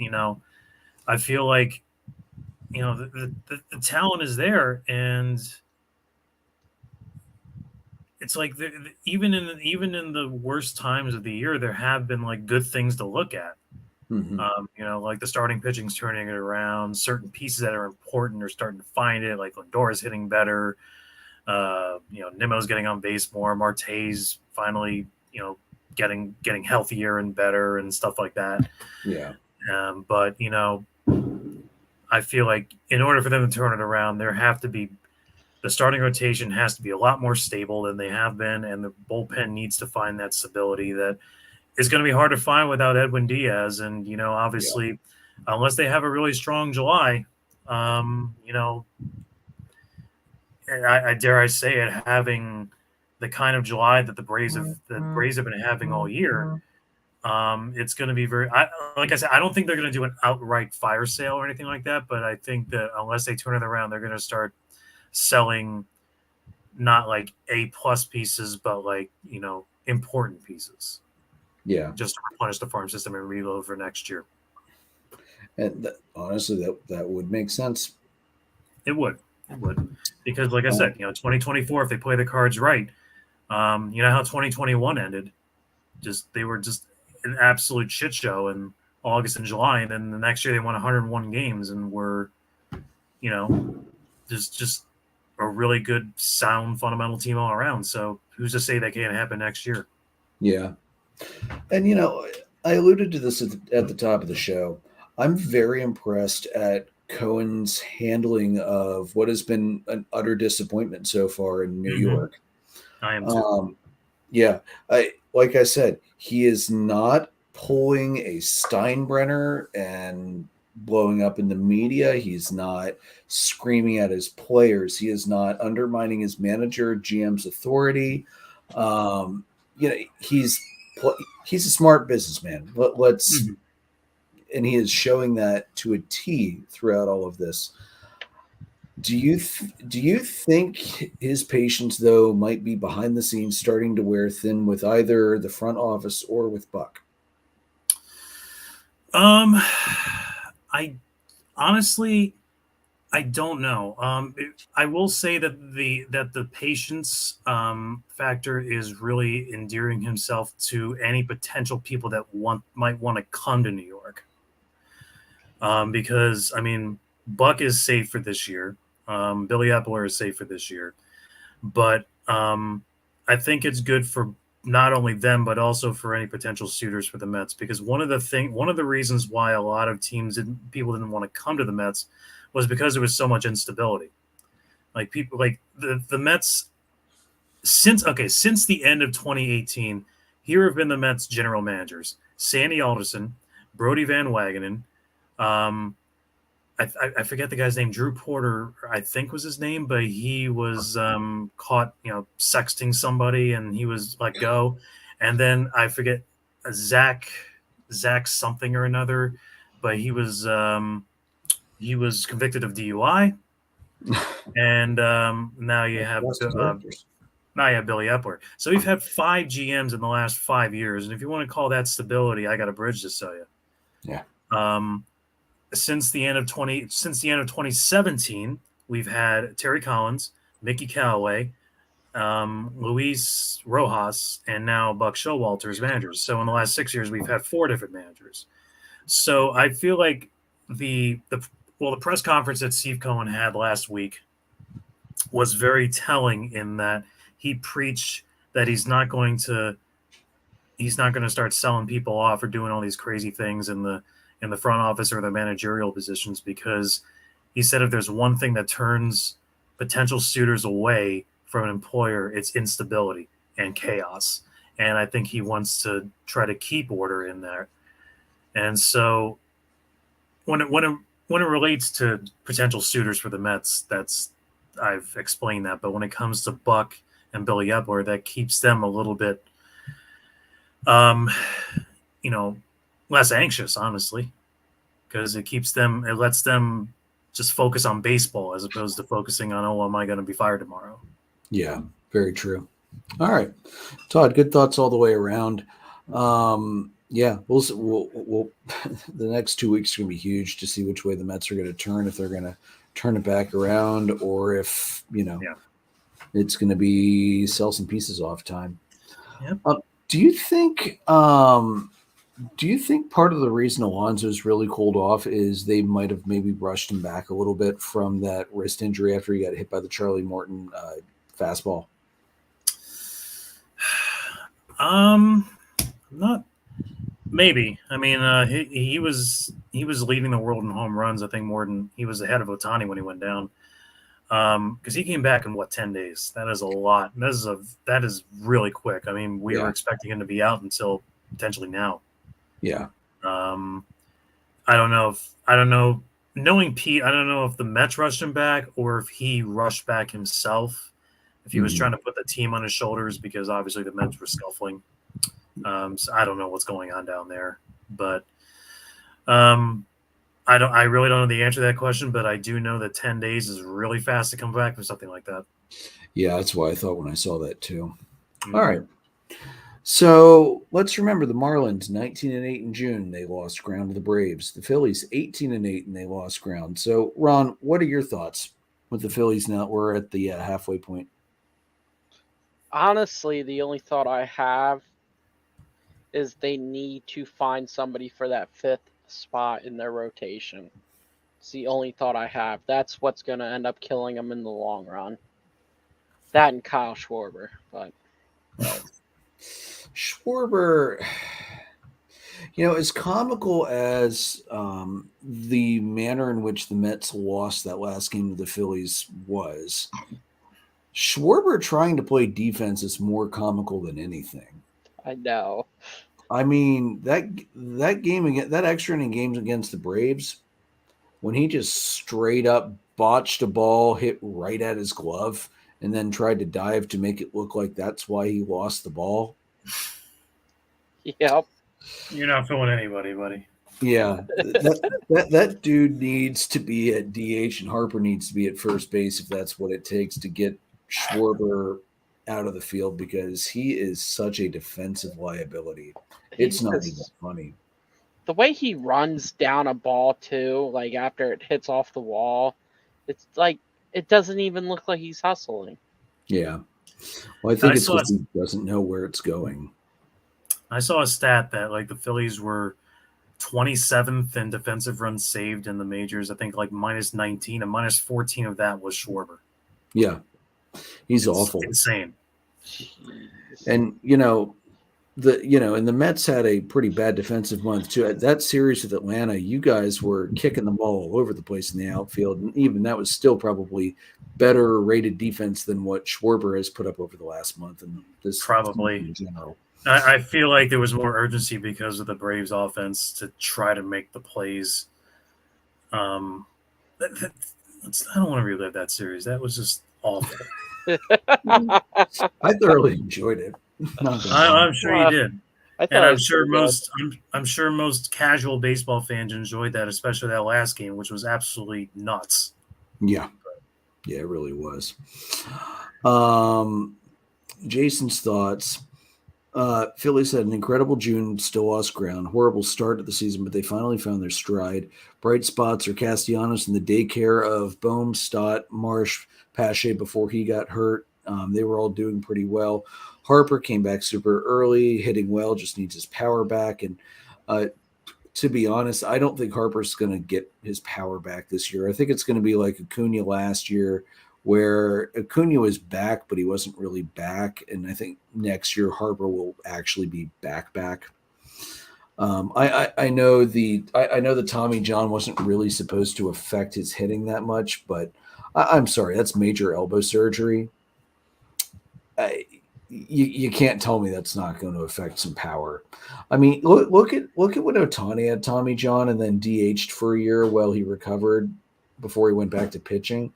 I feel like the talent is there, and it's like even in the worst times of the year, there have been like good things to look at.
Mm-hmm.
Like the starting pitching's turning it around. Certain pieces that are important are starting to find it. Like Lindor's hitting better. Nimmo's getting on base more. Marte's finally, getting healthier and better and stuff like that.
Yeah.
But I feel like in order for them to turn it around, the starting rotation has to be a lot more stable than they have been, and the bullpen needs to find that stability that is going to be hard to find without Edwin Diaz. And, obviously, unless they have a really strong July, I dare I say it, having the kind of July that the Braves have been having all year, it's going to be like I said, I don't think they're going to do an outright fire sale or anything like that. But I think that unless they turn it around, they're going to start selling not like A+ pieces, but like, important pieces.
Yeah.
Just to replenish the farm system and reload for next year.
And honestly, that would make sense.
It would. Because like I said, 2024, if they play the cards right, how 2021 ended. They were just an absolute shit show in August and July, and then the next year they won 101 games and were, just a really good, sound, fundamental team all around. So who's to say that can't happen next year?
Yeah. And, I alluded to this at the top of the show. I'm very impressed at Cohen's handling of what has been an utter disappointment so far in New York.
I am too.
Yeah. Like I said, he is not pulling a Steinbrenner and blowing up in the media. He's not screaming at his players. He is not undermining his manager, GM's authority. He's a smart businessman. Let's and he is showing that to a T throughout all of this. Do you think his patience, though, might be behind the scenes starting to wear thin with either the front office or with Buck?
I honestly, I don't know. I will say that the patience factor is really endearing himself to any potential people that might want to come to New York. Because Buck is safe for this year. Billy Epler is safe for this year, but I think it's good for not only them but also for any potential suitors for the Mets. Because one of the reasons why a lot of people didn't want to come to the Mets was because there was so much instability. Like people, like the Mets, since the end of 2018, here have been the Mets general managers: Sandy Alderson, Brody Van Wagenen. I forget the guy's name. Drew Porter, I think, was his name, but he was caught, sexting somebody, and he was let go. And then I forget Zach something or another, but he was convicted of DUI. And now you have Billy Epler. So we've had 5 GMs in the last 5 years, and if you want to call that stability, I got a bridge to sell you.
Yeah.
Since the end of 2017, we've had Terry Collins, Mickey Callaway, Luis Rojas, and now Buck Showalter as managers. So in the last 6 years, we've had 4 different managers. So I feel like the press conference that Steve Cohen had last week was very telling in that he preached that he's not going to start selling people off or doing all these crazy things in the front office or the managerial positions, because he said if there's one thing that turns potential suitors away from an employer, it's instability and chaos. And I think he wants to try to keep order in there. And so when it relates to potential suitors for the Mets, I've explained that. But when it comes to Buck and Billy Epler, that keeps them a little bit less anxious, honestly, because it lets them just focus on baseball as opposed to focusing on, am I going to be fired tomorrow?
Yeah, very true. All right, Todd, good thoughts all the way around. Yeah, we'll the next 2 weeks are going to be huge to see which way the Mets are going to turn, if they're going to turn it back around, or if It's going to be sell some pieces off time.
Yep.
Do you think part of the reason Alonso's really cooled off is they might have maybe rushed him back a little bit from that wrist injury after he got hit by the Charlie Morton fastball?
Not maybe. I mean, he was leading the world in home runs. I think Morton, he was ahead of Ohtani when he went down. Because he came back in 10 days. That is a lot. That is really quick. I mean, we were expecting him to be out until potentially now.
Yeah.
I don't know. Knowing Pete, I don't know if the Mets rushed him back or if he rushed back himself. If he was trying to put the team on his shoulders, because obviously the Mets were scuffling. So I don't know what's going on down there, but I really don't know the answer to that question, but I do know that 10 days is really fast to come back from something like that.
Yeah, that's what I thought when I saw that too. Mm-hmm. All right. So let's remember the Marlins 19-8 in June. They lost ground to the Braves. The Phillies 18-8 and they lost ground. So Ron, what are your thoughts with the Phillies now? We're at the halfway point.
Honestly, the only thought I have is they need to find somebody for that fifth spot in their rotation. It's the only thought I have. That's what's going to end up killing them in the long run. That and Kyle Schwarber, but
Schwarber, as comical as the manner in which the Mets lost that last game to the Phillies was, Schwarber trying to play defense is more comical than anything.
I know.
I mean, that game again, that extra inning games against the Braves, when he just straight up botched a ball, hit right at his glove, and then tried to dive to make it look like that's why he lost the ball.
Yep.
You're not fooling anybody, buddy.
Yeah, that dude needs to be at DH and Harper needs to be at first base if that's what it takes to get Schwarber out of the field, because he is such a defensive liability. It's not even funny.
The way he runs down a ball too, like after it hits off the wall, it's like it doesn't even look like he's hustling.
Yeah. Well, I think it's because he doesn't know where it's going.
I saw a stat that like the Phillies were 27th in defensive runs saved in the majors. I think like -19 and -14 of that was Schwarber.
Yeah. He's awful.
Insane.
And and the Mets had a pretty bad defensive month too. At that series with Atlanta, you guys were kicking the ball all over the place in the outfield, and even that was still probably better rated defense than what Schwarber has put up over the last month. And this
probably
in general.
I feel like there was more urgency because of the Braves' offense to try to make the plays. I don't want to relive that series. That was just awful.
I thoroughly enjoyed it.
I'm sure you did, and I'm sure most casual baseball fans enjoyed that, especially that last game, which was absolutely nuts.
Yeah, it really was. Jason's thoughts. Phillies had an incredible June, still lost ground. Horrible start to the season, but they finally found their stride. Bright spots are Castellanos and the daycare of Bohm, Stott, Marsh, Pache before he got hurt. They were all doing pretty well. Harper came back super early, hitting well, just needs his power back. And to be honest, I don't think Harper's going to get his power back this year. I think it's going to be like Acuna last year, where Acuna was back, but he wasn't really back. And I think next year Harper will actually be back. I know the Tommy John wasn't really supposed to affect his hitting that much, but I'm sorry, that's major elbow surgery. You can't tell me that's not going to affect some power. I mean, look at what Ohtani had Tommy John and then DH'd for a year while he recovered before he went back to pitching.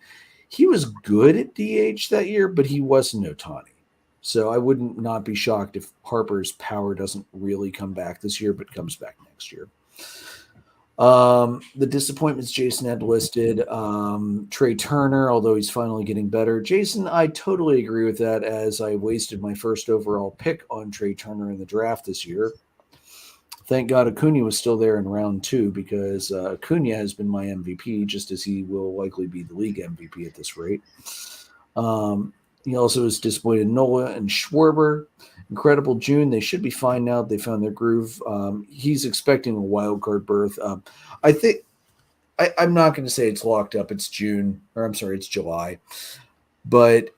He was good at DH that year, but he wasn't Ohtani. So I wouldn't not be shocked if Harper's power doesn't really come back this year, but comes back next year. The disappointments Jason had listed, Trey Turner, although he's finally getting better. Jason, I totally agree with that, as I wasted my first overall pick on Trey Turner in the draft this year. Thank God Acuna was still there in round 2, because Acuna has been my MVP, just as he will likely be the league MVP at this rate. He also was disappointed in Nola and Schwarber. Incredible June. They should be fine now. They found their groove. He's expecting a wild card berth. I think I'm not going to say it's locked up. It's June, or I'm sorry, it's July. But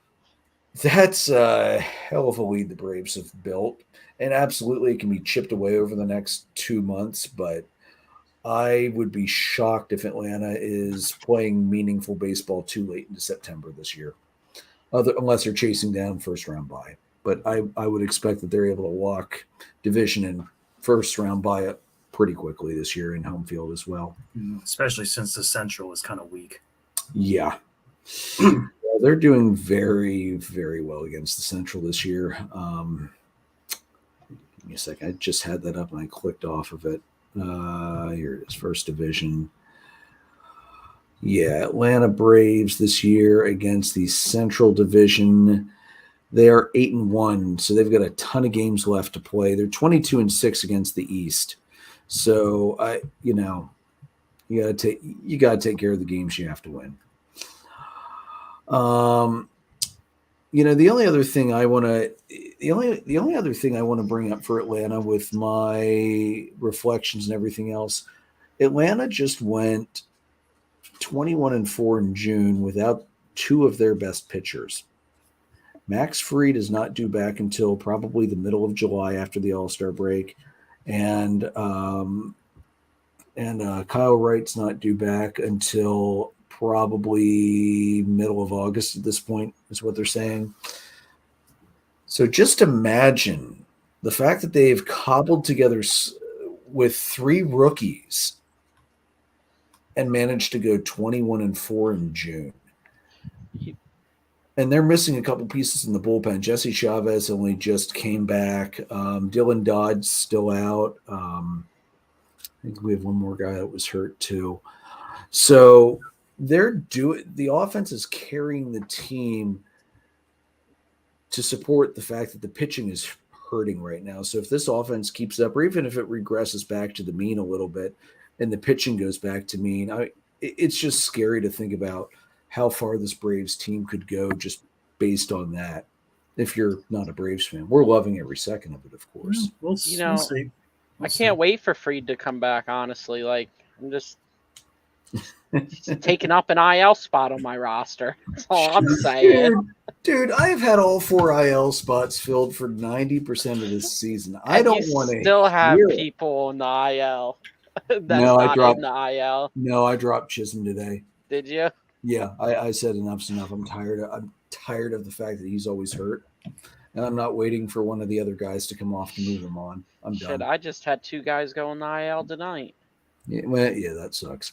that's a hell of a lead the Braves have built. And absolutely, it can be chipped away over the next 2 months. But I would be shocked if Atlanta is playing meaningful baseball too late into September this year, unless they're chasing down first round bye. But I would expect that they're able to walk division and first round bye up pretty quickly this year in home field as well.
Especially since the Central is kind of weak.
Yeah. Well, they're doing very, very well against the Central this year. Give me a second. I just had that up and I clicked off of it. Here it is, first division. Yeah, Atlanta Braves this year against the Central Division. They are 8-1, so they've got a ton of games left to play. They're 22-6 against the East. So you gotta take care of the games you have to win. The only other thing I want to bring up for Atlanta with my reflections and everything else, Atlanta just went 21-4 in June without two of their best pitchers. Max Fried is not due back until probably the middle of July after the All-Star break, and Kyle Wright's not due back until probably middle of August at this point, is what they're saying. So just imagine the fact that they've cobbled together with three rookies and managed to go 21-4 in June. And they're missing a couple pieces in the bullpen. Jesse Chavez only just came back. Dylan Dodd's still out. I think we have one more guy that was hurt too. So the offense is carrying the team to support the fact that the pitching is hurting right now. So if this offense keeps up, or even if it regresses back to the mean a little bit and the pitching goes back to mean, it's just scary to think about how far this Braves team could go just based on that. If you're not a Braves fan, we're loving every second of it, of course.
We'll see.
I can't wait for Fried to come back, honestly. Like, I'm just taking up an IL spot on my roster. That's all I'm saying.
Dude, I've had all 4 IL spots filled for 90% of this season. I don't want to
still have people in the IL. I dropped in the IL.
No, I dropped Chisholm today.
Did you?
Yeah, I said enough's enough. I'm tired of the fact that he's always hurt, and I'm not waiting for one of the other guys to come off to move him on. I'm done.
I just had 2 guys go in the IL tonight.
Yeah, that sucks.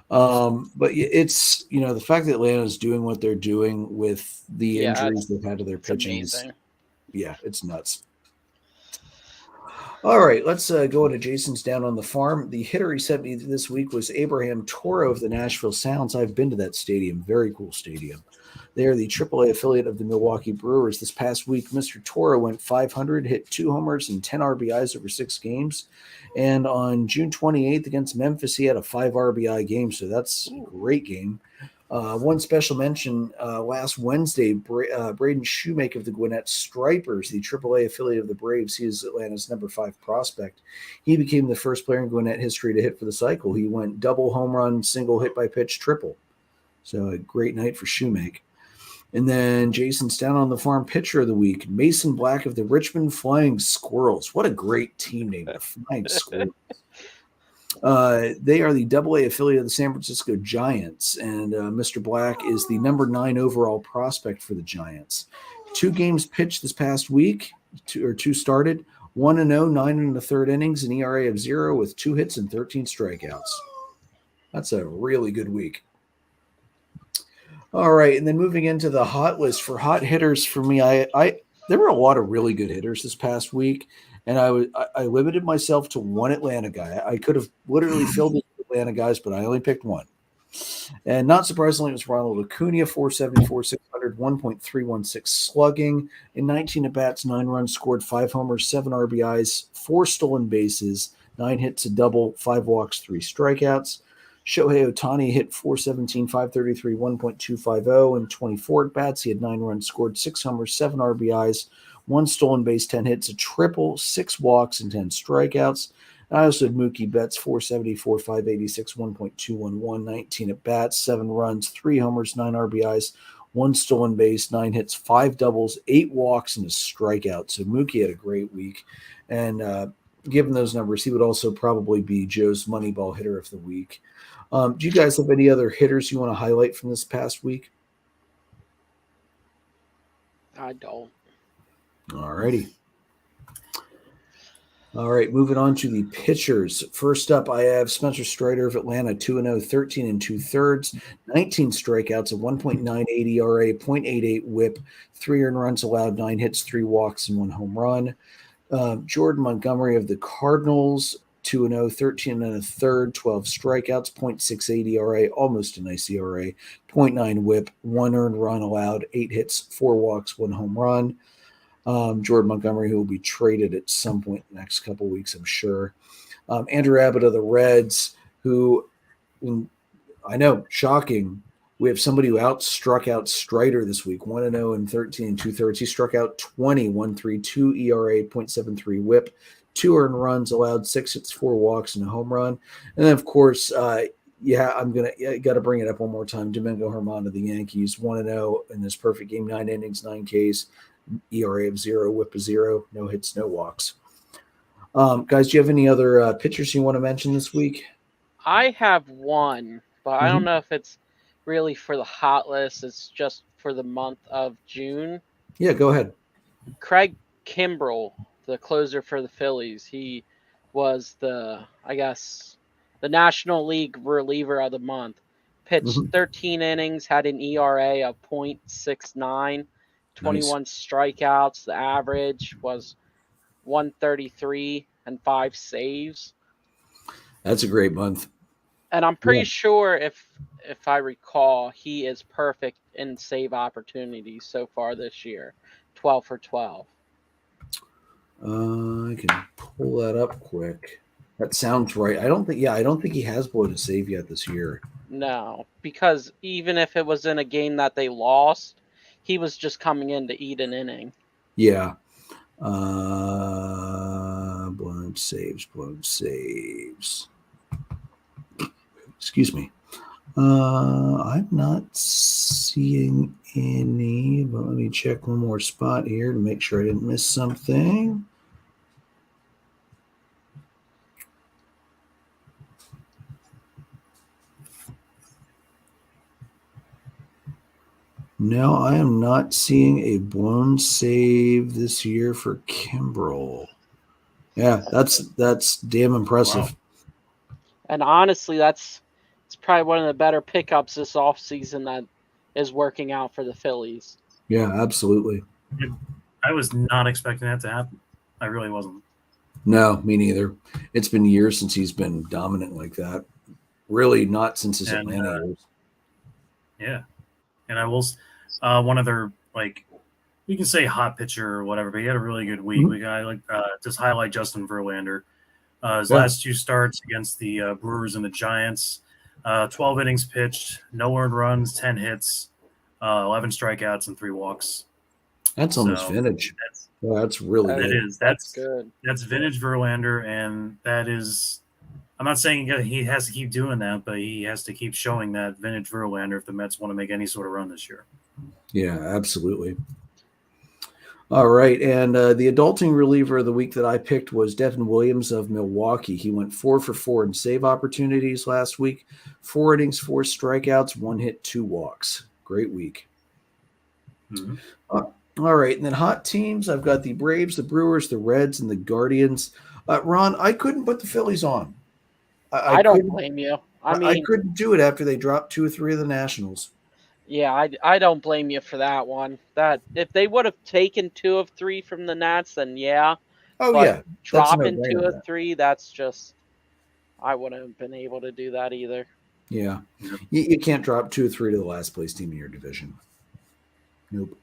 But it's the fact that Atlanta's doing what they're doing with the injuries they've had to their pitching is, it's nuts. All right, let's go into Jason's Down on the Farm. The hitter he sent me this week was Abraham Toro of the Nashville Sounds. I've been to that stadium. Very cool stadium. They are the AAA affiliate of the Milwaukee Brewers. This past week, Mr. Toro went 500, hit 2 homers and 10 RBIs over 6 games. And on June 28th against Memphis, he had a 5 RBI game, so that's a great game. One special mention last Wednesday, Braden Shoemake of the Gwinnett Stripers, the AAA affiliate of the Braves. He is Atlanta's number 5 prospect. He became the first player in Gwinnett history to hit for the cycle. He went double, home run, single, hit by pitch, triple. So a great night for Shoemake. And then Jason's Down on the Farm pitcher of the week, Mason Black of the Richmond Flying Squirrels. What a great team name, the Flying Squirrels. They are the AA affiliate of the San Francisco Giants, and Mr. Black is the number 9 overall prospect for the Giants. 2 games pitched this past week, 2 started, 1-0, 9 1/3 innings, an ERA of 0 with 2 hits and 13 strikeouts. That's a really good week. All right, and then moving into the hot list for hot hitters for me, there were a lot of really good hitters this past week. And I limited myself to one Atlanta guy. I could have literally filled it with Atlanta guys, but I only picked one. And not surprisingly, it was Ronald Acuna, 474, 600, 1.316 slugging. In 19 at-bats, 9 runs scored, 5 homers, 7 RBIs, 4 stolen bases, 9 hits, a double, 5 walks, 3 strikeouts. Shohei Ohtani hit 417, 533, 1.250, and 24 at-bats. He had 9 runs scored, 6 homers, 7 RBIs, 1 stolen base, 10 hits, a triple, 6 walks, and 10 strikeouts. And I also had Mookie Betts, 474, 586, 1.211, 19 at-bats, 7 runs, 3 homers, 9 RBIs, 1 stolen base, 9 hits, 5 doubles, 8 walks, and a strikeout. So Mookie had a great week. And given those numbers, he would also probably be Joe's Moneyball hitter of the week. Do you guys have any other hitters you want to highlight from this past week?
I don't.
All righty. All right, moving on to the pitchers. First up, I have Spencer Strider of Atlanta, 2-0, 13 2/3, 19 strikeouts, a 1.98 ERA, 0.88 WHIP, 3 earned runs allowed, 9 hits, 3 walks, and 1 home run. Jordan Montgomery of the Cardinals, 2-0, 13 1/3, 12 strikeouts, 0.68 ERA, almost a nice ERA, 0.9 WHIP, 1 earned run allowed, 8 hits, 4 walks, 1 home run. Jordan Montgomery, who will be traded at some point in the next couple of weeks, I'm sure. Andrew Abbott of the Reds, who, I know, shocking. We have somebody who struck out Strider this week, 1-0 and 13 2/3. He struck out 20, 1.32 ERA, 0.73 WHIP, 2 earned runs allowed, 6 hits, 4 walks, and a home run. And then, of course, I got to bring it up one more time. Domingo Germán of the Yankees, 1-0 in this perfect game, 9 innings, 9 Ks. ERA of 0, WHIP of 0, no hits, no walks. Guys, do you have any other pitchers you want to mention this week?
I have one, but I don't know if it's really for the hot list. It's just for the month of June.
Yeah, go ahead.
Craig Kimbrell, the closer for the Phillies. He was the National League reliever of the month. Pitched 13 innings, had an ERA of 0.69. 21 strikeouts. The average was 133 and 5 saves.
That's a great month.
And I'm pretty sure, if I recall, he is perfect in save opportunities so far this year. 12 for 12.
I can pull that up quick. That sounds right. I don't think he has blown a save yet this year.
No, because even if it was in a game that they lost, he was just coming in to eat an inning.
Yeah. Blown saves. Excuse me. I'm not seeing any, but let me check one more spot here to make sure I didn't miss something. No, I am not seeing a blown save this year for Kimbrell. Yeah, that's damn impressive.
Wow.
And honestly, it's probably one of the better pickups this offseason that is working out for the Phillies.
Yeah, absolutely.
I was not expecting that to happen. I really wasn't.
No, me neither. It's been years since he's been dominant like that. Really not since his Atlanta years.
Yeah. And I will, one other, you can say hot pitcher or whatever, but he had a really good week. We got just highlight Justin Verlander. His last 2 starts against the Brewers and the Giants, 12 innings pitched, no earned runs, 10 hits, 11 strikeouts, and 3 walks.
That's almost vintage. That's really good.
It is. That's good. That's vintage Verlander, and that is. I'm not saying he has to keep doing that, but he has to keep showing that vintage Verlander if the Mets want to make any sort of run this year.
Yeah, absolutely. All right, and the adulting reliever of the week that I picked was Devin Williams of Milwaukee. He went 4 for 4 in save opportunities last week. 4 innings, 4 strikeouts, 1 hit, 2 walks. Great week. All right, and then hot teams. I've got the Braves, the Brewers, the Reds, and the Guardians. Ron, I couldn't put the Phillies on.
I don't blame you.
I couldn't do it after they dropped 2 or 3 of the Nationals.
Yeah, I don't blame you for that one. That if they would have taken 2 of 3 from the Nats, then yeah. Dropping 2 of 3, that's just I wouldn't have been able to do that either.
Yeah, you can't drop 2 or 3 to the last place team in your division. Nope.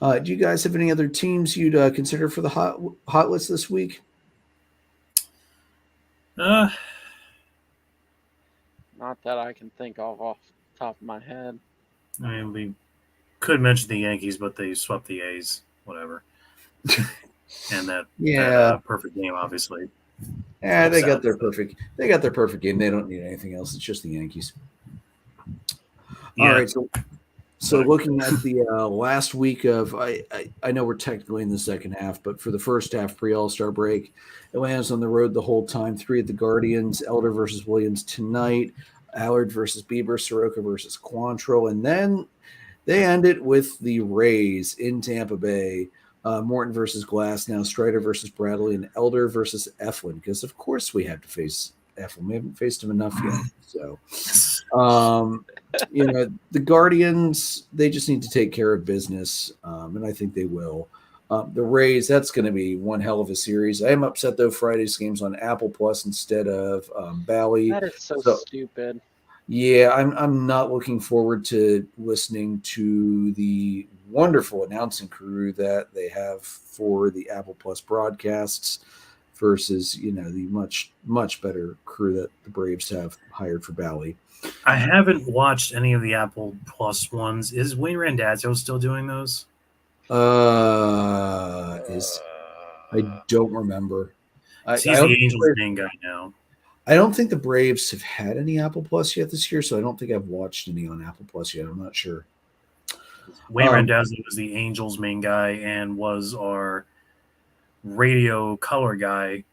Do you guys have any other teams you'd consider for the hot list this week?
Not that I can think of off the top of my head.
I mean, we could mention the Yankees, but they swept the A's. Whatever. And that perfect game, obviously.
Yeah, they got their perfect. They got their perfect game. They don't need anything else. It's just the Yankees. All right, so looking at the last week of, I know we're technically in the second half, but for the first half pre-All-Star break, Atlanta's on the road the whole time. 3 at the Guardians, Elder versus Williams tonight, Allard versus Bieber, Soroka versus Quantrill, and then they end it with the Rays in Tampa Bay. Morton versus Glass, now Strider versus Bradley, and Elder versus Eflin, because of course we have to face Eflin. We haven't faced him enough yet. So, the Guardians, they just need to take care of business, and I think they will. The Rays, that's going to be one hell of a series. I am upset, though, Friday's game's on Apple Plus instead of Bally.
That is so stupid.
Yeah, I'm not looking forward to listening to the wonderful announcing crew that they have for the Apple Plus broadcasts versus, the much, much better crew that the Braves have hired for Bally.
I haven't watched any of the Apple Plus ones. Is Wayne Randazzo still doing those?
I don't remember.
He's the Angels main guy now.
I don't think the Braves have had any Apple Plus yet this year, so I don't think I've watched any on Apple Plus yet. I'm not sure.
Wayne Randazzo was the Angels main guy and was our radio color guy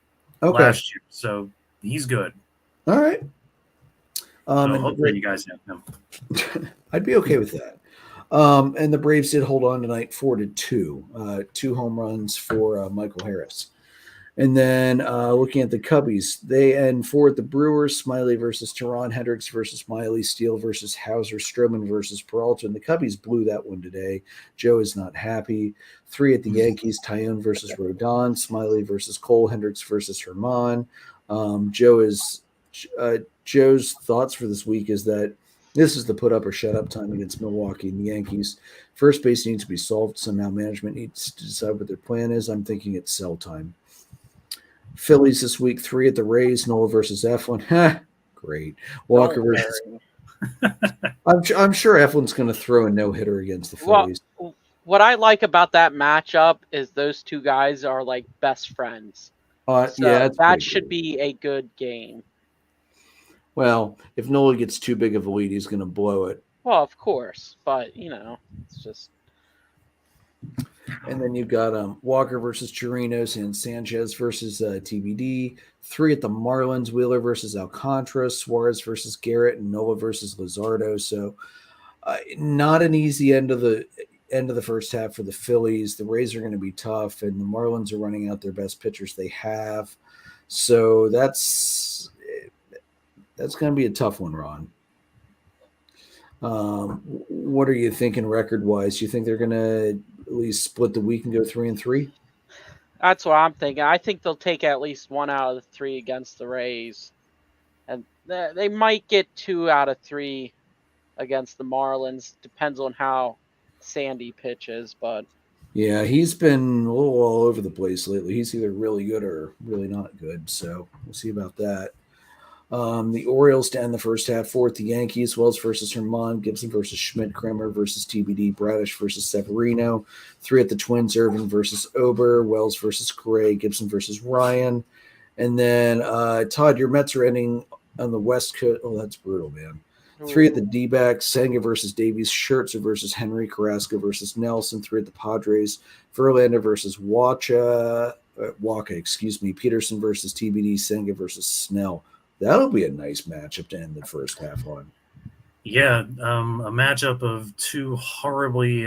last year, so he's good.
All right.
So hopefully you guys have him.
I'd be okay with that. And the Braves did hold on tonight 4-2. 2 home runs for Michael Harris. And then looking at the Cubbies, they end 4 at the Brewers, Smiley versus Teron, Hendricks versus Miley, Steele versus Hauser, Stroman versus Peralta. And the Cubbies blew that one today. Joe is not happy. 3 at the Yankees, Tyone versus Rodon, Smiley versus Cole, Hendricks versus Herman. Joe's thoughts for this week is that this is the put up or shut up time against Milwaukee and the Yankees. First base needs to be solved. Somehow management needs to decide what their plan is. I'm thinking it's sell time. Phillies this week, 3 at the Rays, Nola versus Eflin. Great. Walker versus. I'm sure Eflin's going to throw a no-hitter against the Phillies.
Well, what I like about that matchup is those two guys are like best friends. That should be a good game.
Well, if Nola gets too big of a lead, he's going to blow it.
Well, of course, but it's just.
And then you've got Walker versus Chirinos and Sanchez versus TBD. 3 at the Marlins, Wheeler versus Alcantara, Suarez versus Garrett, and Nola versus Luzardo. So not an easy end of the first half for the Phillies. The Rays are going to be tough, and the Marlins are running out their best pitchers they have. So that's going to be a tough one, Ron. What are you thinking record-wise? You think they're going to at least split the week and go 3-3?
That's what I'm thinking. I think they'll take at least 1 out of the 3 against the Rays. And they might get 2 out of 3 against the Marlins. Depends on how Sandy pitches, but
yeah, he's been a little all over the place lately. He's either really good or really not good, so we'll see about that. The Orioles to end the first half, 4 at the Yankees, Wells versus Herman, Gibson versus Schmidt, Kremer versus TBD, Bradish versus Severino, 3 at the Twins, Irvin versus Ober, Wells versus Gray, Gibson versus Ryan. And then, Todd, your Mets are ending on the West Coast. Oh, that's brutal, man. 3 at the D-backs, Senga versus Davies, Scherzer versus Henry, Carrasco versus Nelson, 3 at the Padres, Verlander versus Waka, Peterson versus TBD, Senga versus Snell. That'll be a nice matchup to end the first half on.
Yeah, a matchup of 2 horribly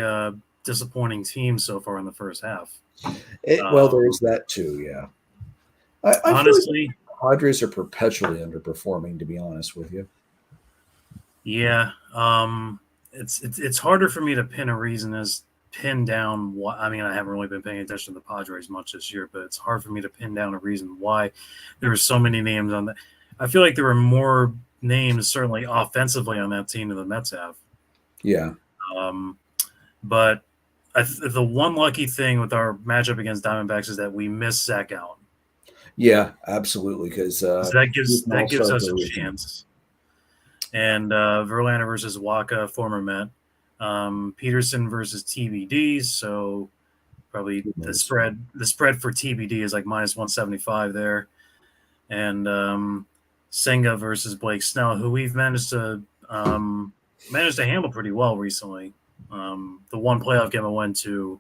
disappointing teams so far in the first half.
There is that too, yeah. I
honestly,
feel like the Padres are perpetually underperforming, to be honest with you.
Yeah, it's harder for me to pin down why. I mean, I haven't really been paying attention to the Padres much this year, but it's hard for me to pin down a reason why there were so many names on that. I feel like there were more names, certainly offensively, on that team than the Mets have.
Yeah.
But the one lucky thing with our matchup against Diamondbacks is that we missed Zach Allen.
Yeah, absolutely, because
that gives us a chance. and Verlander versus Waka, former Met. Peterson versus TBD. So probably the spread for TBD is like minus 175 there. And Senga versus Blake Snell, who we've managed to handle pretty well recently. The one playoff game I went to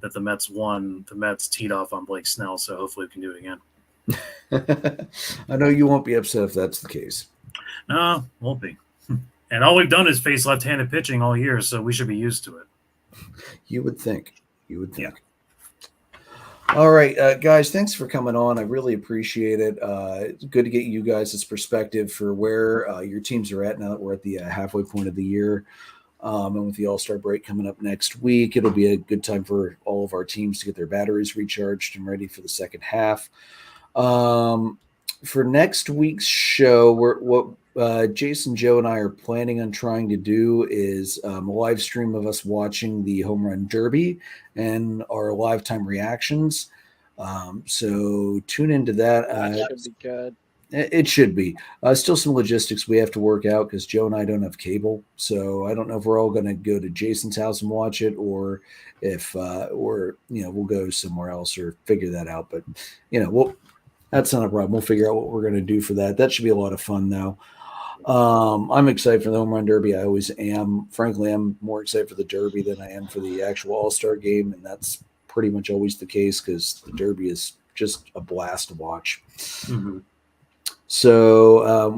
that the Mets won, the Mets teed off on Blake Snell, so hopefully we can do it again.
I know you won't be upset if that's the case.
No, won't be. And all we've done is face left-handed pitching all year, so we should be used to it.
You would think. Yeah.
All
right, guys, thanks for coming on. I really appreciate it. It's good to get you guys' perspective for where your teams are at now that we're at the halfway point of the year. And with the All-Star break coming up next week, it'll be a good time for all of our teams to get their batteries recharged and ready for the second half. For next week's show, what Jason, Joe, and I are planning on trying to do is a live stream of us watching the Home Run Derby and our live time reactions. So tune into that.
That should be good.
It should be. Still some logistics we have to work out because Joe and I don't have cable. So I don't know if we're all going to go to Jason's house and watch it or if we'll go somewhere else or figure that out. But, that's not a problem. We'll figure out what we're going to do for that. That should be a lot of fun, though. I'm excited for the Home Run Derby. I always am. Frankly, I'm more excited for the Derby than I am for the actual All-Star game, and that's pretty much always the case because the Derby is just a blast to watch.
Mm-hmm.
So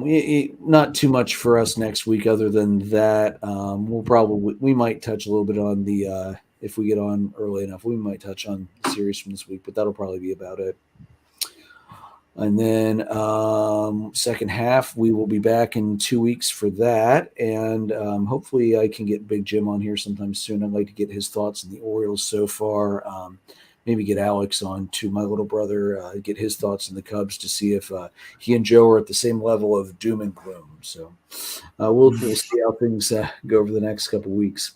not too much for us next week other than that. We might touch a little bit on the if we get on early enough, we might touch on the series from this week, but that'll probably be about it. And then second half, we will be back in 2 weeks for that. And hopefully I can get Big Jim on here sometime soon. I'd like to get his thoughts on the Orioles so far. Maybe get Alex on to my little brother, get his thoughts on the Cubs to see if he and Joe are at the same level of doom and gloom. So we'll see how things go over the next couple of weeks.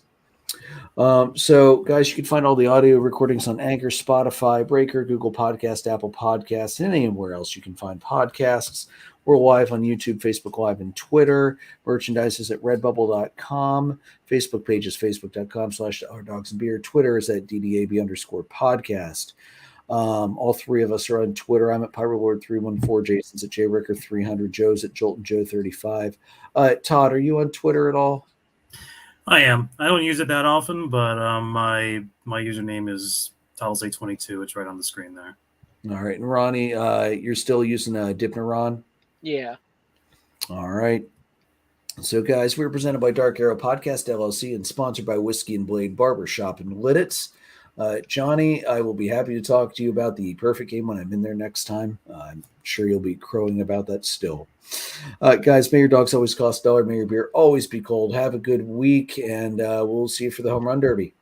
So, guys, you can find all the audio recordings on Anchor, Spotify, Breaker, Google Podcast, Apple Podcasts, and anywhere else you can find podcasts. We're live on YouTube, Facebook Live, and Twitter. Merchandise is at redbubble.com. Facebook page is facebook.com/OurDogsAndBeer. Twitter is at DDAB_podcast. All three of us are on Twitter. I'm at PyroLord314. Jason's at JRicker300. Joe's at JoltonJoe35. Todd, are you on Twitter at all?
I am. I don't use it that often, but my username is Talsay22. It's right on the screen there.
All right. And Ronnie, you're still using Dipneron?
Yeah.
All right. So, guys, we're presented by Dark Arrow Podcast, LLC, and sponsored by Whiskey and Blade Barbershop in Lidditz. Johnny, I will be happy to talk to you about the perfect game when I'm in there next time. I'm sure you'll be crowing about that still. Guys, may your dogs always cost $1. May your beer always be cold. Have a good week, and we'll see you for the Home Run Derby.